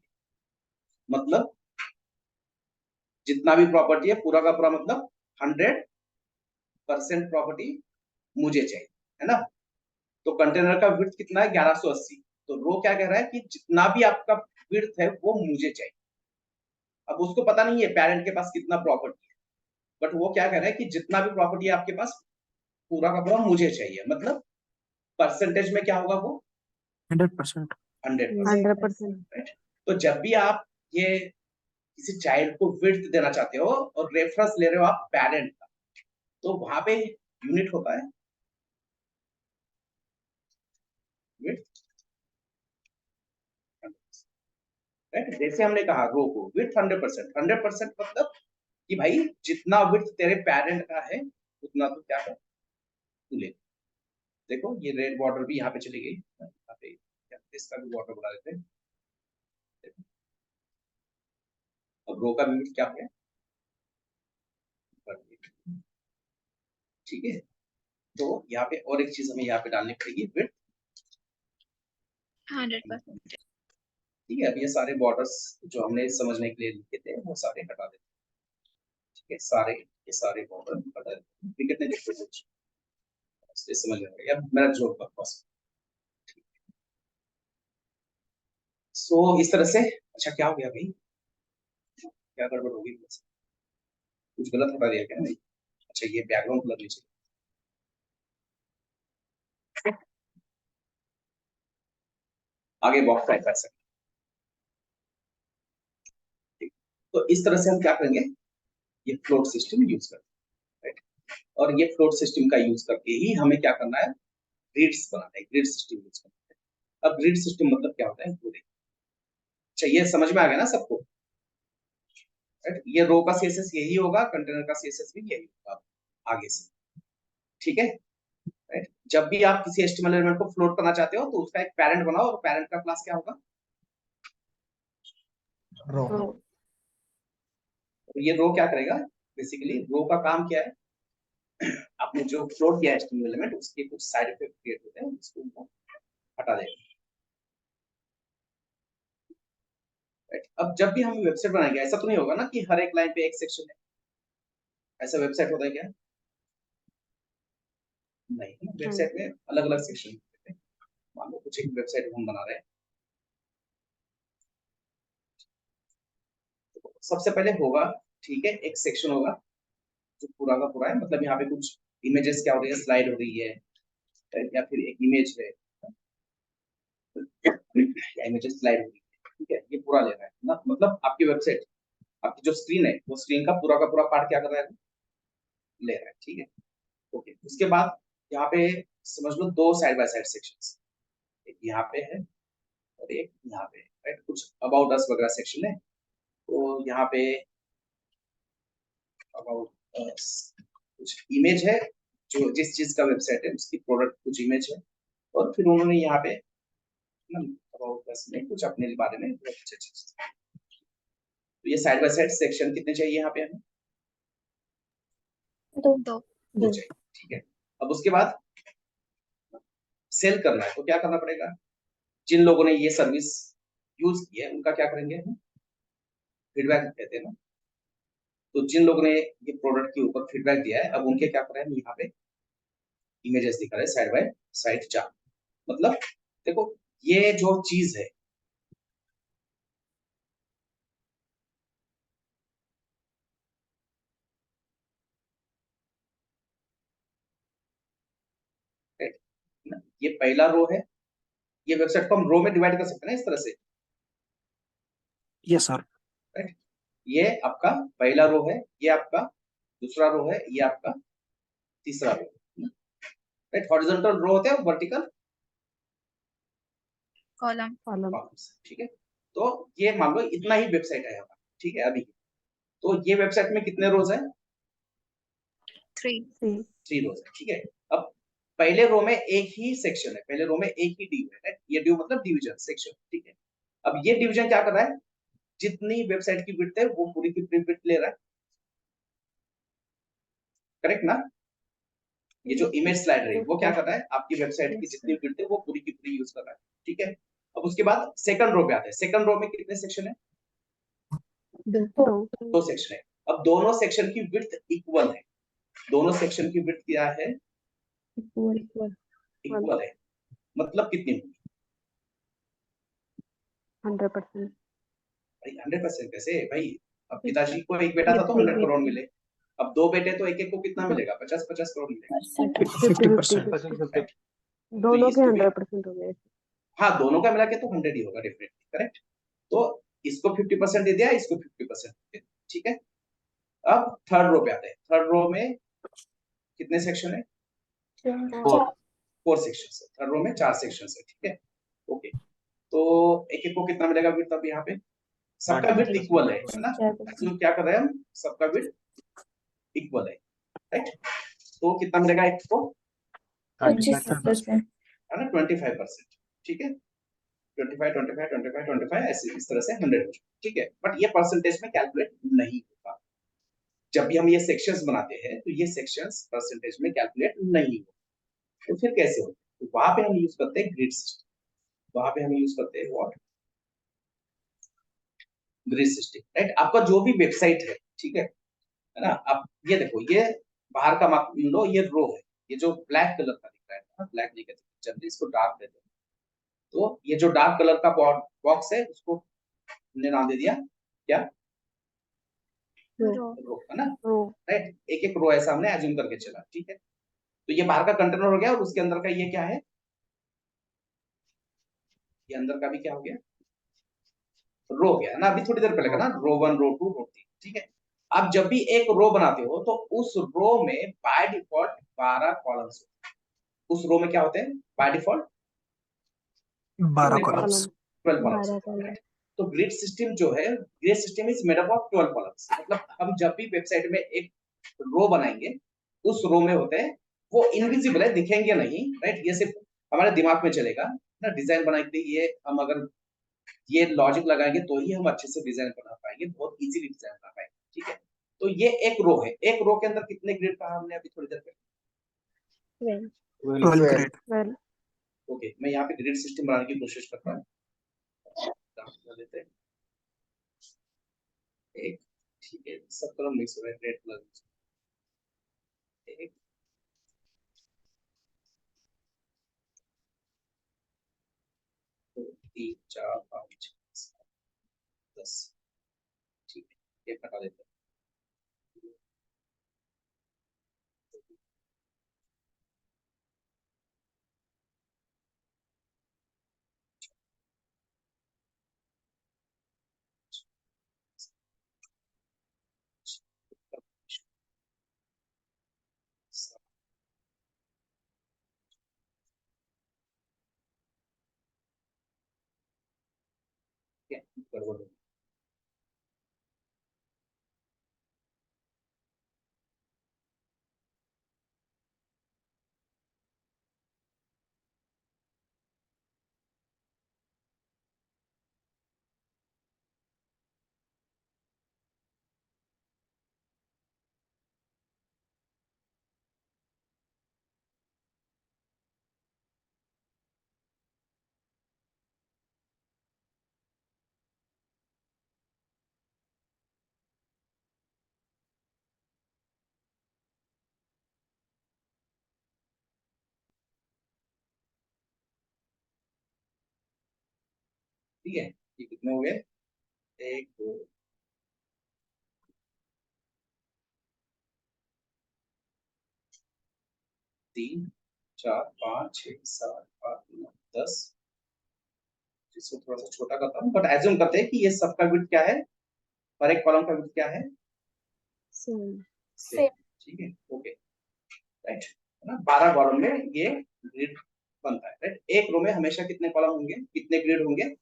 मतलब जितना भी प्रॉपर्टी है पूरा का पूरा मतलब 100% प्रॉपर्टी मुझे चाहिए, है ना। तो कंटेनर का विड्थ कितना है, 1180, तो रो क्या कह रहा है कि जितना भी आपका विड्थ है वो मुझे चाहिए। अब उसको पता नहीं है पेरेंट के पास कितना प्रॉपर्टी है, बट वो क्या कह रहा है कि जितना भी प्रॉपर्टी है आपके पास पूरा का पूरा मुझे चाहिए, मतलब परसेंटेज में क्या होगा वो 100%. 100%, 100%। राइट। तो जब भी आप ये किसी चाइल्ड को विड्थ देना चाहते हो और रेफरेंस ले रहे हो आप पेरेंट का, तो वहां पे यूनिट होता है विड्थ, राइट। जैसे हमने कहा रो को विड्थ 100%, 100% मतलब कि भाई जितना विड्थ तेरे पेरेंट का है उतना तो क्या है तू ले। देखो ये रेड बॉर्डर भी यहाँ पे चली गई, यहाँ पे इसका भी बॉर्डर बढ़ा देते हैं, अब रो का विड्थ क्या हो गया, ठीक है। तो यहाँ पे और एक चीज हमें यहाँ पे डालनी पड़ेगी विड्थ, 100%. ठीक है। अब ये सारे बॉर्डर्स जो हमने समझने के लिए लिखे थे वो सारे हटा देते हैं, ठीक है, सारे ये सारे बॉर्डर हटा देते हैं, विकेट नहीं देखते कुछ, इसलिए समझ में आ गया मेरा जोर का बस। सो इस तरह से, अच्छा क्या हो गया भाई, क्या गड़बड़ होगी, कुछ गलत हटा दिया क्या, नहीं, अच्छा ये बैकग्राउंड कलर नीचे, आगे बॉक्स टाइप कर सकते, तो इस तरह से हम क्या करेंगे, ये फ्लोट सिस्टम यूज करते हैं, राइट। और ये फ्लोट सिस्टम का यूज करके ही हमें क्या करना है, ग्रिड्स बनाना है, ग्रिड सिस्टम यूज करना है। अब ग्रिड सिस्टम मतलब क्या होता है पूरे, चाहिए समझ में आ गया ना सबको, राइट? ये रो का सीएसएस यही होगा, कंटेनर का सीएसएस भी यही होगा आगे से, ठीक है, राइट? जब भी आप किसी एचटीएमएल एलिमेंट को फ्लोट करना चाहते हो तो उसका एक पैरेंट बनाओ, और पैरेंट का क्लास क्या होगा, रो। तो ये रो क्या करेगा, बेसिकली रो का काम क्या है, आपने जो फ्लोट किया एचटीएमएल एलिमेंट उसके कुछ साइड इफेक्ट क्रिएट होते हैं, उसको हटा देगा, राइट? अब जब भी हम वेबसाइट बनाएंगे ऐसा तो नहीं होगा ना कि हर एक लाइन पे एक सेक्शन है, ऐसा वेबसाइट होता है क्या, नहीं, वेबसाइट में अलग अलग सेक्शन होते हैं। मान लो कुछ एक वेबसाइट हम बना रहे हैं, तो सबसे पहले होगा, ठीक है, एक सेक्शन होगा जो पूरा का पूरा है, मतलब यहाँ पे कुछ इमेजेस क्या हो रही है, स्लाइड हो रही है, या फिर एक इमेज है या इमेजेस स्लाइड हो रही है, ठीक है, ये पूरा ले रहा है ना, मतलब आपकी वेबसाइट, आपकी जो स्क्रीन है वो स्क्रीन का पूरा पार्ट क्या कर रहा है, ले रहा है, ठीक है, ओके। उसके बाद यहाँ पे समझ लो दो साइड बाय साइड सेक्शंस, एक यहाँ पे है और एक यहाँ पे है, राइट? कुछ अबाउट अस वगैरह सेक्शन है, तो यहाँ पे अबाउट अस कुछ इमेज है, जो जिस चीज का वेबसाइट है उसकी प्रोडक्ट कुछ इमेज है, और फिर उन्होंने यहाँ पे अबाउट अस में कुछ अपने बारे में बहुत अच्छी चीज, तो ये साइड बाय साइड सेक्शन कितने चाहिए यहाँ पे हमें, दो दो चाहिए, ठीक है। अब उसके बाद सेल करना है तो क्या करना पड़ेगा, जिन लोगों ने ये सर्विस यूज की है उनका क्या करेंगे, फीडबैक कहते हैं ना, तो जिन लोगों ने ये प्रोडक्ट के ऊपर फीडबैक दिया है अब उनके क्या कर रहे हैं, यहाँ पे इमेजेस दिखा रहे हैं साइड बाय साइड चार्ट, मतलब देखो ये जो चीज है, ये पहला रो है, ये वेबसाइट को हम रो में डिवाइड कर सकते हैं ना इस तरह से, यस सर। राइट? ये आपका पहला रो है, ये आपका दूसरा रो है, ये आपका तीसरा रो, राइट? हॉरिजॉन्टल रो होते हैं, वर्टिकल कॉलम कॉलम्स, ठीक है। तो ये मान लो इतना ही वेबसाइट है हमारा, ठीक है, अभी तो ये वेबसाइट में कितने रोज है, 3 3 रोज है, ठीक है। अब पहले रो में एक ही सेक्शन है, पहले रो में एक ही ड्यू है, राइट? ये ड्यू मतलब डिवीजन सेक्शन, ठीक है। अब ये डिवीजन क्या कर रहा है, जितनी वेबसाइट की विड्थ है वो पूरी की पूरी विड्थ ले रहा है, करेक्ट ना? ये जो इमेज स्लाइड रही वो क्या कर रहा है, आपकी वेबसाइट की जितनी विड्थ है वो पूरी की पूरी यूज कर रहा है, ठीक है। अब उसके बाद सेकंड रो पे आते हैं, सेकंड रो में कितने सेक्शन है, दो सेक्शन है। अब दोनों सेक्शन की विड्थ इक्वल है, दोनों सेक्शन की विड्थ क्या है, इक्वल है, मतलब कितनी होगी 100%। भाई, 100% कैसे भाई, अब पिताजी को एक बेटा था तो 100 करोड़ मिले, अब दो बेटे तो एक एक को कितना मिलेगा, 50-50 करोड़ मिलेगा, 50-50 राइट? दोनों के इसको भी 100% हो गए। हाँ, दोनों का मिला के तो 100 ही होगा डेफिनेटली, करेक्ट। तो इसको 50% दे दिया, इसको 50% दे दिया, ठीक है। अब थर्ड रो पे आते हैं, थर्ड रो में कितने सेक्शन है, 4 सेक्शन है, थर्ड रो में 4 सेक्शन है, ठीक है, ओके। तो एक एक को कितना मिलेगा विड्थ, अब यहाँ पे सबका विड्थ इक्वल है ना, तो क्या कर रहे हैं हम, सबका विड्थ इक्वल है, राइट? तो कितना मिलेगा एक को, 25%। है ना, 25%, ठीक है, 25 ऐसे इस तरह से 100 हो, ठीक है। बट ये परसेंटेज में कैलकुलेट नहीं होगा, जब भी हम ये सेक्शंस बनाते हैं तो ये सेक्शंस परसेंटेज में कैलकुलेट नहीं होगा, तो फिर कैसे होगा, तो वहां पे हम यूज करते हैं ग्रिड सिस्टम, वहां पे हम यूज करते हैं व्हाट, ग्रिड सिस्टम, राइट? आपका जो भी वेबसाइट है, ठीक है ना, आप ये देखो, ये बाहर का मान लो ये रो है, ये जो ब्लैक कलर का दिख रहा है ना, ब्लैक नहीं कहते जनरली, इसको डार्क कहते हैं, तो ये जो डार्क कलर का बॉक्स है उसको हमने नाम दे दिया क्या, रो, है ना, राइट? एक एक रो ऐसा हमने एज्यूम करके चला, ठीक है। तो ये बाहर का कंटेनर हो गया, और उसके अंदर का ये क्या है, ये अंदर का भी क्या हो गया, रो हो गया ना, अभी थोड़ी देर पहले का ना, रो 1 रो 2 रो 3, ठीक है। आप जब भी एक रो बनाते हो तो उस रो में बाय डिफॉल्ट 12 कॉलम्स होते हैं। उस रो में क्या होते हैं बाय डिफॉल्ट 12 कितने कॉलम्स। कॉलम्स? 12 कॉलम्स। 12 कॉलम। तो ग्रिड सिस्टम जो है, grid system is made up of 12 columns. मतलब हम जब भी वेबसाइट में एक रो बनाएंगे उस रो में होते हैं, वो इनविजिबल है, दिखेंगे नहीं, राइट? ये सिर्फ हमारे दिमाग में चलेगा ना। डिजाइन बनाने के लिए ये हम अगर ये लॉजिक लगाएंगे तो ही हम अच्छे से डिजाइन बना पाएंगे, बहुत इजीली डिजाइन बना पाएंगे, ठीक है? तो ये एक रो है। एक रो के अंदर कितने ग्रिड कहा हमने अभी थोड़ी देर पहले? 12। 12 ग्रेड। well, ओके, मैं यहाँ पे ग्रिड सिस्टम बनाने की कोशिश करता हूँ। काम कर लेते हैं एक, ठीक है, सब कलर मिक्स हो रहा है, रेड कलर एक, 2 3 4 5 6 7 10, ठीक है, ये हटा देते हैं। ठीक है, गड़बड़ हो गई। ठीक है, ये कितने हो गए? 1 2 3 4 5 6 7 8 9 10। इसको थोड़ा सा छोटा करता हूँ, बट एज्यूम करते हैं कि ये सबका विड्थ क्या है, हर एक कॉलम का विड्थ क्या है? सेम। सेम, ठीक है, ओके, राइट, है ना? 12 कॉलम में ये ग्रिड बनता है, राइट? एक रो में हमेशा कितने कॉलम होंगे, कितने ग्रिड होंगे?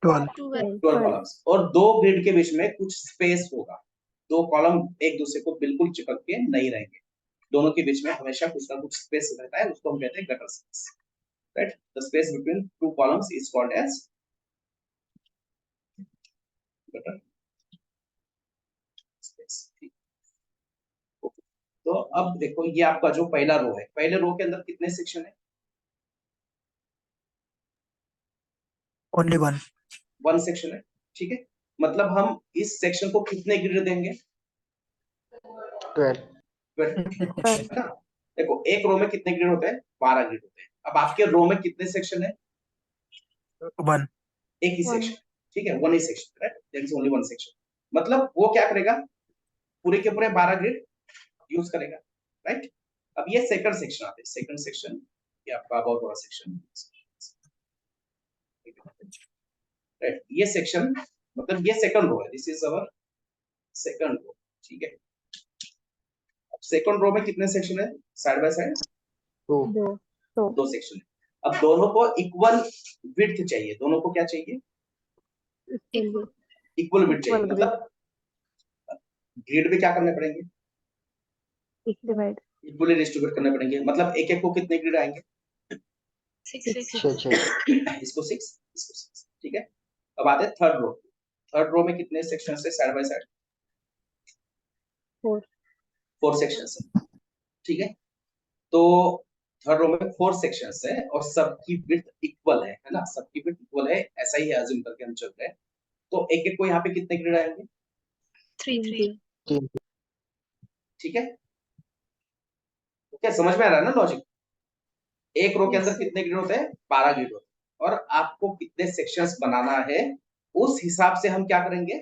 12। 12. 12 कॉलम्स। और दो ग्रिड के बीच में कुछ स्पेस होगा, दो कॉलम एक दूसरे को बिल्कुल चिपक के नहीं रहेंगे, दोनों के बीच में हमेशा कुछ ना कुछ स्पेस रहता है, उसको हम कहते हैं gutter space, right? The space between two columns is called as gutter space, ठीक। तो अब देखो, ये आपका जो पहला रो है, पहले रो के अंदर कितने सेक्शन है? ओनली 1। 1 सेक्शन है, ठीक है। मतलब हम इस सेक्शन को कितने ग्रिड देंगे? 12. 12, है ना? देखो, एक रो में कितने ग्रिड होते हैं? 12 ग्रिड होते हैं। अब आपके रो में कितने सेक्शन है? 1। एक ही 1। सेक्शन, ठीक है, 1 ही section, right? There is only 1 section. मतलब वो क्या करेगा, पूरे के पूरे 12 ग्रिड यूज करेगा, राइट? अब ये सेकंड सेक्शन आते हैं, सेकंड सेक्शन ये आपका बहुत बड़ा सेक्शन, राइट? ये सेक्शन मतलब ये सेकंड रो है, this is our second row, ठीक है। सेकंड रो में कितने सेक्शन है side by side? 2. 2। so 2 section है। अब दोनों को इक्वल विड्थ चाहिए, दोनों को क्या चाहिए? इक्वल। इक्वल विड्थ चाहिए। equal grid मतलब ग्रिड में क्या करने पड़ेंगे? divide इक्वली डिस्ट्रीब्यूट करने पड़ेंगे। मतलब एक एक को कितने ग्रिड आएंगे? 6. 6. इसको 6, इसको 6, ठीक है। अब आते हैं थर्ड रो। थर्ड रो में कितने सेक्शन है साइड बाय साइड? 4। 4 सेक्शन है, ठीक है। तो थर्ड रो में 4 सेक्शंस है और सबकी विड्थ इक्वल है ना? सबकी विड्थ इक्वल है, ऐसा ही अज्यूम करके हम चल रहे हैं। तो एक एक को यहाँ पे कितने ग्रिड आएंगे? 3. 3. ठीक है, तो क्या समझ में आ रहा है ना लॉजिक? एक रो के अंदर Yes. कितने ग्रिड होते हैं? 12 ग्रिड होते हैं। और आपको कितने सेक्शंस बनाना है उस हिसाब से हम क्या करेंगे,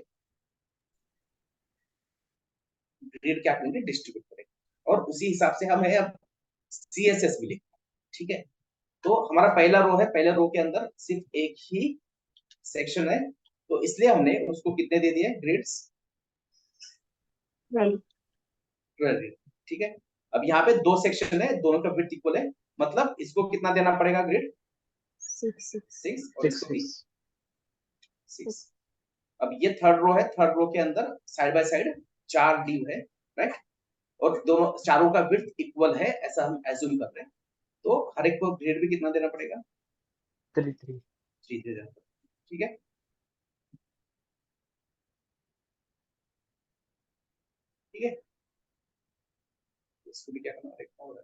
ग्रिड क्या करेंगे, डिस्ट्रीब्यूट करेंगे। और उसी हिसाब से हम है अब सीएसएस भी लिखेंगे, ठीक है। तो हमारा पहला रो है, पहले रो के अंदर सिर्फ एक ही सेक्शन है, तो इसलिए हमने उसको कितने दे दिए ग्रिड्स? 12 12, ठीक है। अब यहाँ पे दो सेक्शन है, दोनों का विड्थ इक्वल है, मतलब इसको कितना देना पड़ेगा ग्रिड? 6 6 और Six, इसको भी six. 6। अब ये थर्ड रो है, थर्ड रो के अंदर साइड बाय साइड 4 ड्यू है, राइट, और दोनों चारों का विड्थ इक्वल है ऐसा हम एज्यूम कर रहे हैं, तो हर एक को ग्रेड भी कितना देना पड़ेगा? 3, 3. 3 दे जाता है, ठीक है। ठीक है, इसको भी क्या करना पड़ेगा?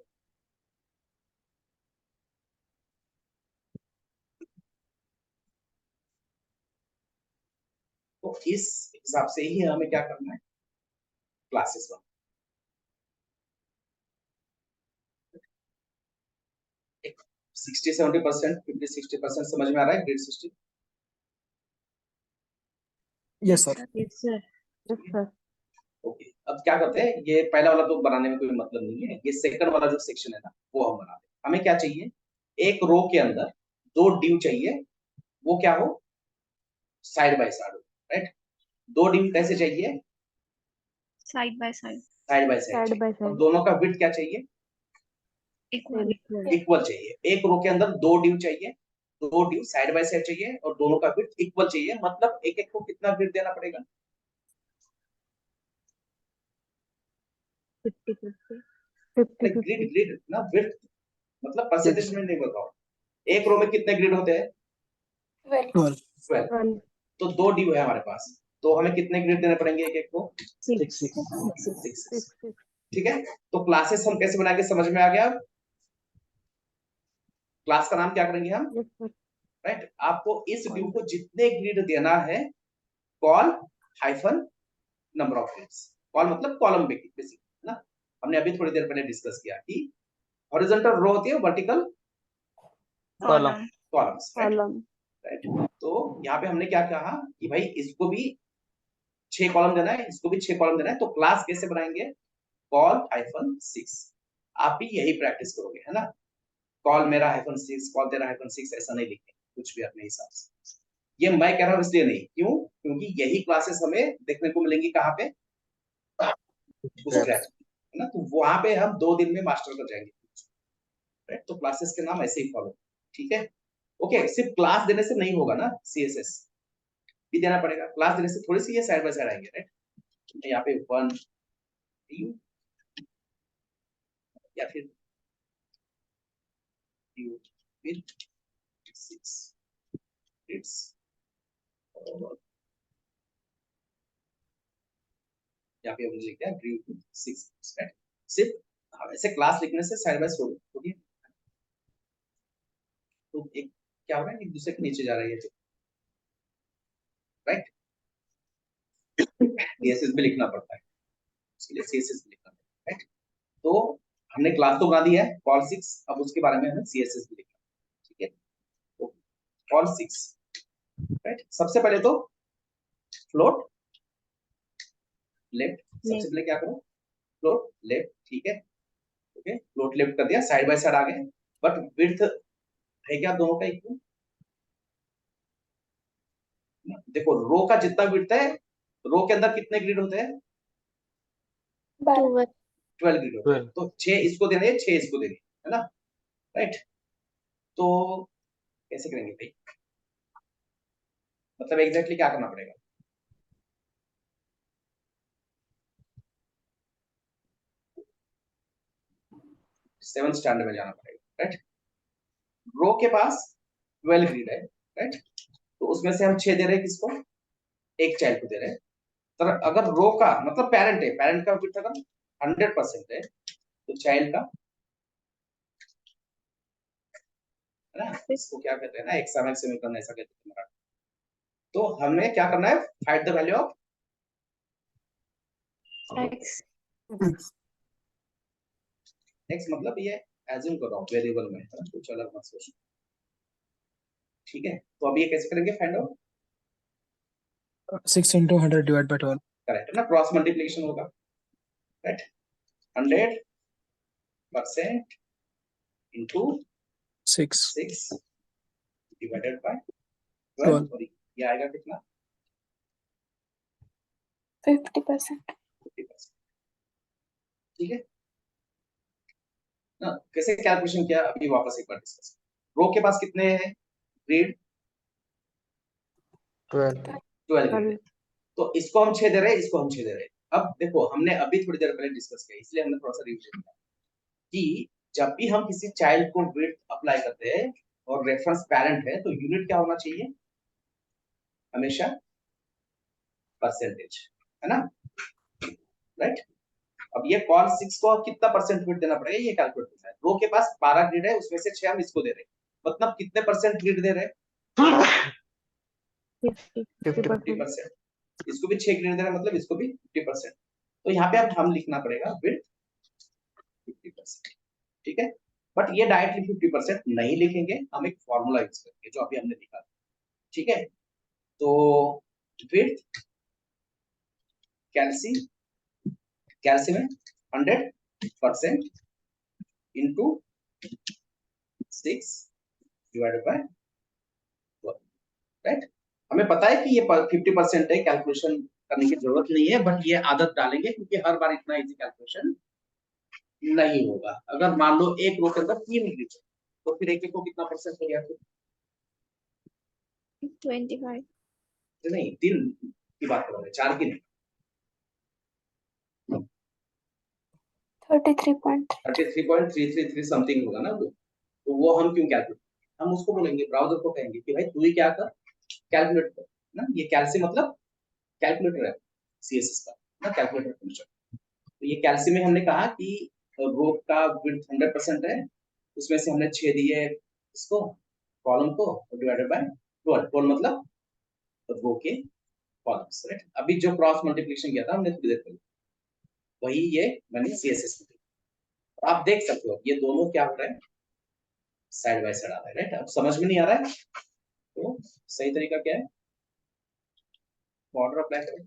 तो इस हिसाब से ही हमें क्या करना है, क्लासेस वन 60-70%, 50-60% समझ में आ रहा है grade system? Yes, sir. Yes, sir. yes sir okay, अब क्या करते हैं, ये पहला वाला तो बनाने में कोई मतलब नहीं है, ये सेकंड वाला जो सेक्शन है ना वो हम बनाते हैं। हमें क्या चाहिए, एक रो के अंदर 2 ड्यू चाहिए, वो क्या हो, side by side, right. 2 due कैसे चाहिए? Side by side. Side by Side side. by और side. दोनों का विड्थ क्या चाहिए? Equal. इक्वल चाहिए। एक रो के अंदर 2 ड्यू चाहिए, 2 ड्यू साइड बाय साइड चाहिए और दोनों का विड्थ इक्वल चाहिए, मतलब एक एक को कितना विड्थ देना पड़ेगा? 50-50. 50-50. ग्रिड ग्रिड ना, विड्थ मतलब परसेंटेज में नहीं बताओ। एक रो में कितने ग्रिड होते हैं? 12. 12। 12. तो 2 ड्यू है हमारे पास, तो हमें कितने ग्रिड देने पड़ेंगे एक एक को? 6. 6. 6। 6. ठीक है, तो क्लासेस हम कैसे बनाएंगे समझ में आ गया? क्लास का नाम क्या करेंगे हम? yes sir राइट, आपको इस ड्यू को जितने ग्रिड देना है, call hyphen number of grids. Call मतलब कॉलम बेसिक है ना, हमने अभी थोड़ी देर पहले डिस्कस किया कि हॉरिजॉन्टल रो होती है, vertical Column. Columns, right. column right, तो यहाँ पे हमने क्या कहा कि भाई इसको भी 6 कॉलम देना है, इसको भी 6 कॉलम देना है, तो क्लास कैसे बनाएंगे? Call hyphen 6। आप भी यही प्रैक्टिस करोगे, है ना, कॉल मेरा हाइफन 6, कॉल तेरा हाइफन 6, ऐसा नहीं लिखेंगे, कुछ भी अपने हिसाब से। ये मैं कह रहा हूँ इसलिए नहीं, क्यों? क्योंकि यही क्लासेस हमें देखने को मिलेंगी कहाँ पे? स्क्रैच, है ना, तो वहां पे हम 2 दिन में मास्टर कर जाएंगे, राइट। तो क्लासेस के नाम ऐसे ही फॉलो, ठीक है। ओके, सिर्फ क्लास देने से नहीं होगा ना, सीएसएस भी देना पड़ेगा। क्लास देने से थोड़ी सी ये साइड बाय साइड आएंगे, राइट। यहाँ पे 1 ड्यू या फिर ड्यू विद 6 ग्रिड्स, और यहाँ पे हमने लिखा है ड्यू विद 6 ग्रिड्स, राइट। सिर्फ ऐसे क्लास लिखने से साइड बाय साइड होगी, तो एक क्या हो रहा है, एक दूसरे के नीचे जा रही है, राइट। सीएसएस भी लिखना पड़ता है, इसलिए सीएसएस भी लिखना पड़ता है, राइट। तो हमने क्लास तो बना दी है कॉल 6, अब उसके बारे में हमें सीएसएस भी लिखना है, ठीक है। तो कॉल 6, राइट, सबसे पहले तो फ्लोट लेफ्ट, सबसे पहले क्या करो, फ्लोट लेफ्ट, ठीक है। ओके, फ्लोट लेफ्ट कर दिया, साइड बाय साइड आ गए, बट विड्थ है क्या दोनों का इक्वल? देखो रो का जितना विड्थ है, रो के अंदर कितने ग्रिड होते हैं? 12. 12 ग्रिड होते हैं, 12. तो 6 इसको देने, 6 इसको देने, है ना, राइट। तो कैसे करेंगे भाई, मतलब एग्जैक्टली क्या करना पड़ेगा? 7th स्टैंडर्ड में जाना पड़ेगा, राइट। रो के पास 12 ग्रिड है, राइट, तो उसमें से हम 6 दे रहे हैं किसको? एक चाइल्ड को दे रहे हैं। तो अगर रो का मतलब पेरेंट है, पेरेंट का विड्थ अगर 100% है, तो चाइल्ड का, है ना, इसको क्या कहते हैं ना, एक समय समीकरण ऐसा कहते हैं मराठी। तो हमें क्या करना है, find the value of X. X, मतलब ये एज्यूम कर रहा हूँ वेरिएबल में, है ना, कुछ अलग मत सोचो, ठीक है। तो अब ये कैसे करेंगे find out? 6 into 100 divided by 12. Correct है ना, क्रॉस मल्टीप्लिकेशन होगा, राइट। 100% into 6. 6 divided by 12, 12. और ये आएगा कितना? 50%. 50%, ठीक है ना? कैसे कैलकुलेशन किया अभी वापस एक बार डिस्कस। रो के पास कितने हैं ग्रेड? 12 12 ग्रेड है। तो इसको हम 6 दे रहे हैं, इसको हम 6 दे रहे हैं। अब देखो हमने अभी थोड़ी देर पहले डिस्कस किया, इसलिए हमने थोड़ा सा रिविजन किया कि जब भी हम किसी चाइल्ड को वेट अप्लाई करते हैं और रेफरेंस पेरेंट है तो यूनिट क्या होना चाहिए? हमेशा परसेंटेज, है ना? राइट। अब ये कॉल 6 को कितना परसेंट वेट देना पड़ेगा ये कैलकुलेट करना है। रो के पास 12 ग्रिड है, उसमें से 6 हम इसको दे रहे हैं, मतलब कितने परसेंट ग्रिड दे रहे हैं? 50%। इसको भी 6 ग्रिड दे रहे हैं, मतलब इसको भी 50%। तो यहाँ पे अब हम लिखना पड़ेगा विद 50%, ठीक है। बट ये डायरेक्टली 50% नहीं लिखेंगे, हम एक फॉर्मूला यूज करेंगे जो अभी हमने लिखा, ठीक है। तो विद कैल्सी, कैल्सी में 100% इंटू 6 डिवाइडेड बाय 12, राइट। हमें पता है कि ये 50% है, कैलकुलेशन करने की जरूरत नहीं है, बट ये आदत डालेंगे क्योंकि हर बार इतना इजी कैलकुलेशन नहीं होगा। अगर मान लो एक रो के अंदर 3 ग्रिड है तो फिर एक को कितना परसेंट हो गया? 25. नहीं, 3 की बात कर रहे हैं, 4 की नहीं। 33.3. 33.333 समथिंग होगा ना वो। तो वो हम क्यों कैलकुलेट, हम उसको बोलेंगे ब्राउजर को कहेंगे कि भाई तू ही क्या कर, कैलकुलेट कर ना। ये कैल्सी मतलब कैलकुलेटर है सीएसएस का ना, कैलकुलेटर फंक्शन। तो ये कैल्सी में हमने कहा कि रो का विड्थ 100% है, उसमें से हमने 6 दिए इसको कॉलम को डिवाइडेड बाय 12 मतलब रो के कॉलम्स, राइट। अभी जो क्रॉस मल्टीप्लिकेशन किया था हमने थोड़ी देर पहले, वही ये मैंने सीएसएस में। तो आप देख सकते हो ये दोनों क्या हो रहा है, साइड बाय साइड आ रहा है, राइट। अब समझ में नहीं आ रहा है तो सही तरीका क्या है, बॉर्डर अप्लाई करें,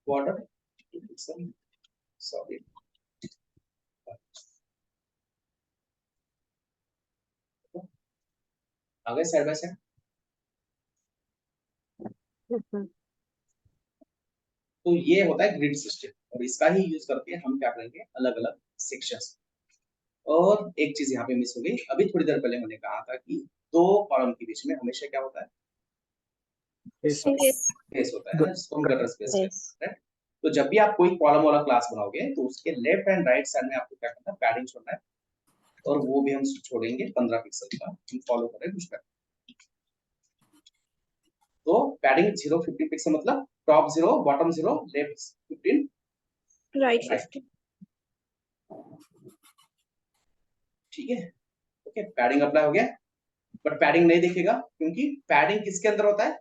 बॉर्डर सॉरी आ गए side by side. Yes, sir. तो ये होता है ग्रिड सिस्टम और इसका ही यूज करके हम क्या करेंगे, अलग अलग सेक्शंस। और एक चीज यहाँ पे मिस हो गई, अभी थोड़ी देर पहले मैंने कहा था कि दो कॉलम के बीच में हमेशा क्या होता है, स्पेस होता है ना, जिसको हम गटर स्पेस कहते हैं। तो जब भी आप कोई कॉलम वाला क्लास बनाओगे तो उसके लेफ्ट एंड राइट साइड में आपको क्या करना है, पैडिंग छोड़ना है, और वो भी हम छोड़ेंगे 15 पिक्सल का, हम फॉलो करें कुछ पैडिंग। तो पैडिंग 0 50 पिक्सल मतलब top 0 bottom 0 left 15 Right. Right, ठीक है। ओके, पैडिंग अप्लाई हो गया। बट पैडिंग नहीं दिखेगा क्योंकि पैडिंग किसके अंदर होता है,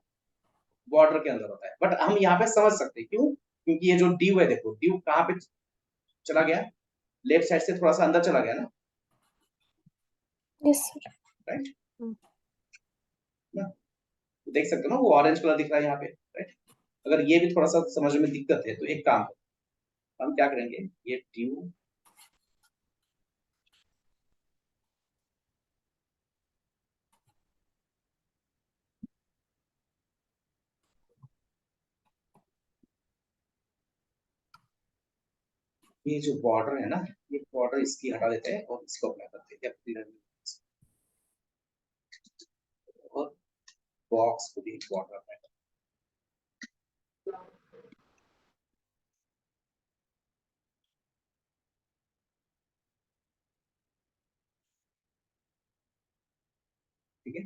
बॉर्डर के अंदर होता है। बट हम यहाँ पे समझ सकते हैं क्यों, क्योंकि ये जो ड्यू है, देखो ड्यू कहाँ पे चला गया, लेफ्ट साइड से थोड़ा सा अंदर चला गया ना, Yes, sir. राइट हम्म। ना। तो देख सकते हो ना वो ऑरेंज कलर दिख रहा है यहाँ पे, राइट। अगर ये भी थोड़ा सा समझ में दिक्कत है तो एक काम हम क्या करेंगे, ये ड्यू ये जो बॉर्डर है ना, ये बॉर्डर इसकी हटा देते हैं और इसको अप्लाई करते हैं, और बॉक्स को भी बॉर्डर अप्लाई करते हैं, ठीक है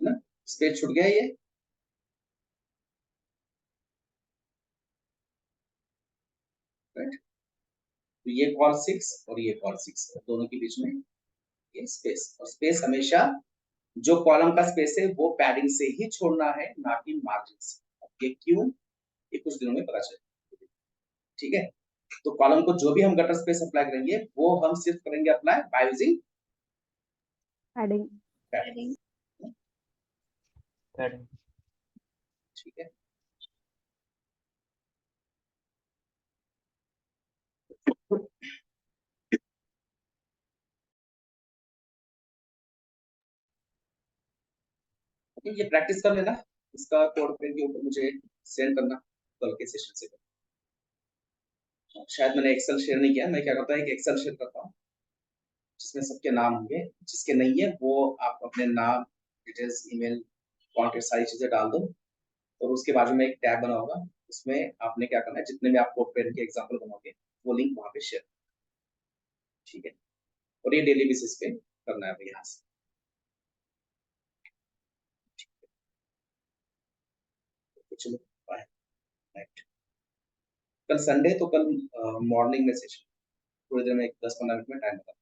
ना। स्पेस छूट गया ये, राइट। तो ये कॉल 6 और ये कॉल 6 दोनों के बीच में ये स्पेस, और स्पेस हमेशा जो कॉलम का स्पेस है वो पैडिंग से ही छोड़ना है, ना कि मार्जिन से। ये क्यों, ये कुछ दिनों में पता चलेगा, ठीक है। तो कॉलम को जो भी हम गटर स्पेस अप्लाई करेंगे वो हम सिर्फ करेंगे apply by using Padding. Padding, padding. ठीक है। ये प्रैक्टिस कर लेना, इसका कोड पेन के ऊपर मुझे सेंड करना कल के सेशन से। शायद मैंने एक्सेल शेयर नहीं किया, मैं क्या करता हूँ एक एक्सेल शेयर करता हूँ जिसमें सबके नाम होंगे, जिसके नहीं है वो आप अपने नाम, डिटेल्स, ईमेल, कॉन्टेक्ट सारी चीजें डाल दो और उसके बाजू में एक टैब बना होगा, उसमें आपने क्या करना है, जितने भी आपको पेन के एग्जाम्पल बनाओगे वो लिंक वहां पे शेयर, ठीक है। और ये डेली बेसिस पे करना है यहाँ से। चलो बाय। कल संडे तो कल मॉर्निंग में सेशन, थोड़ी देर में 10-15 मिनट में टाइम बता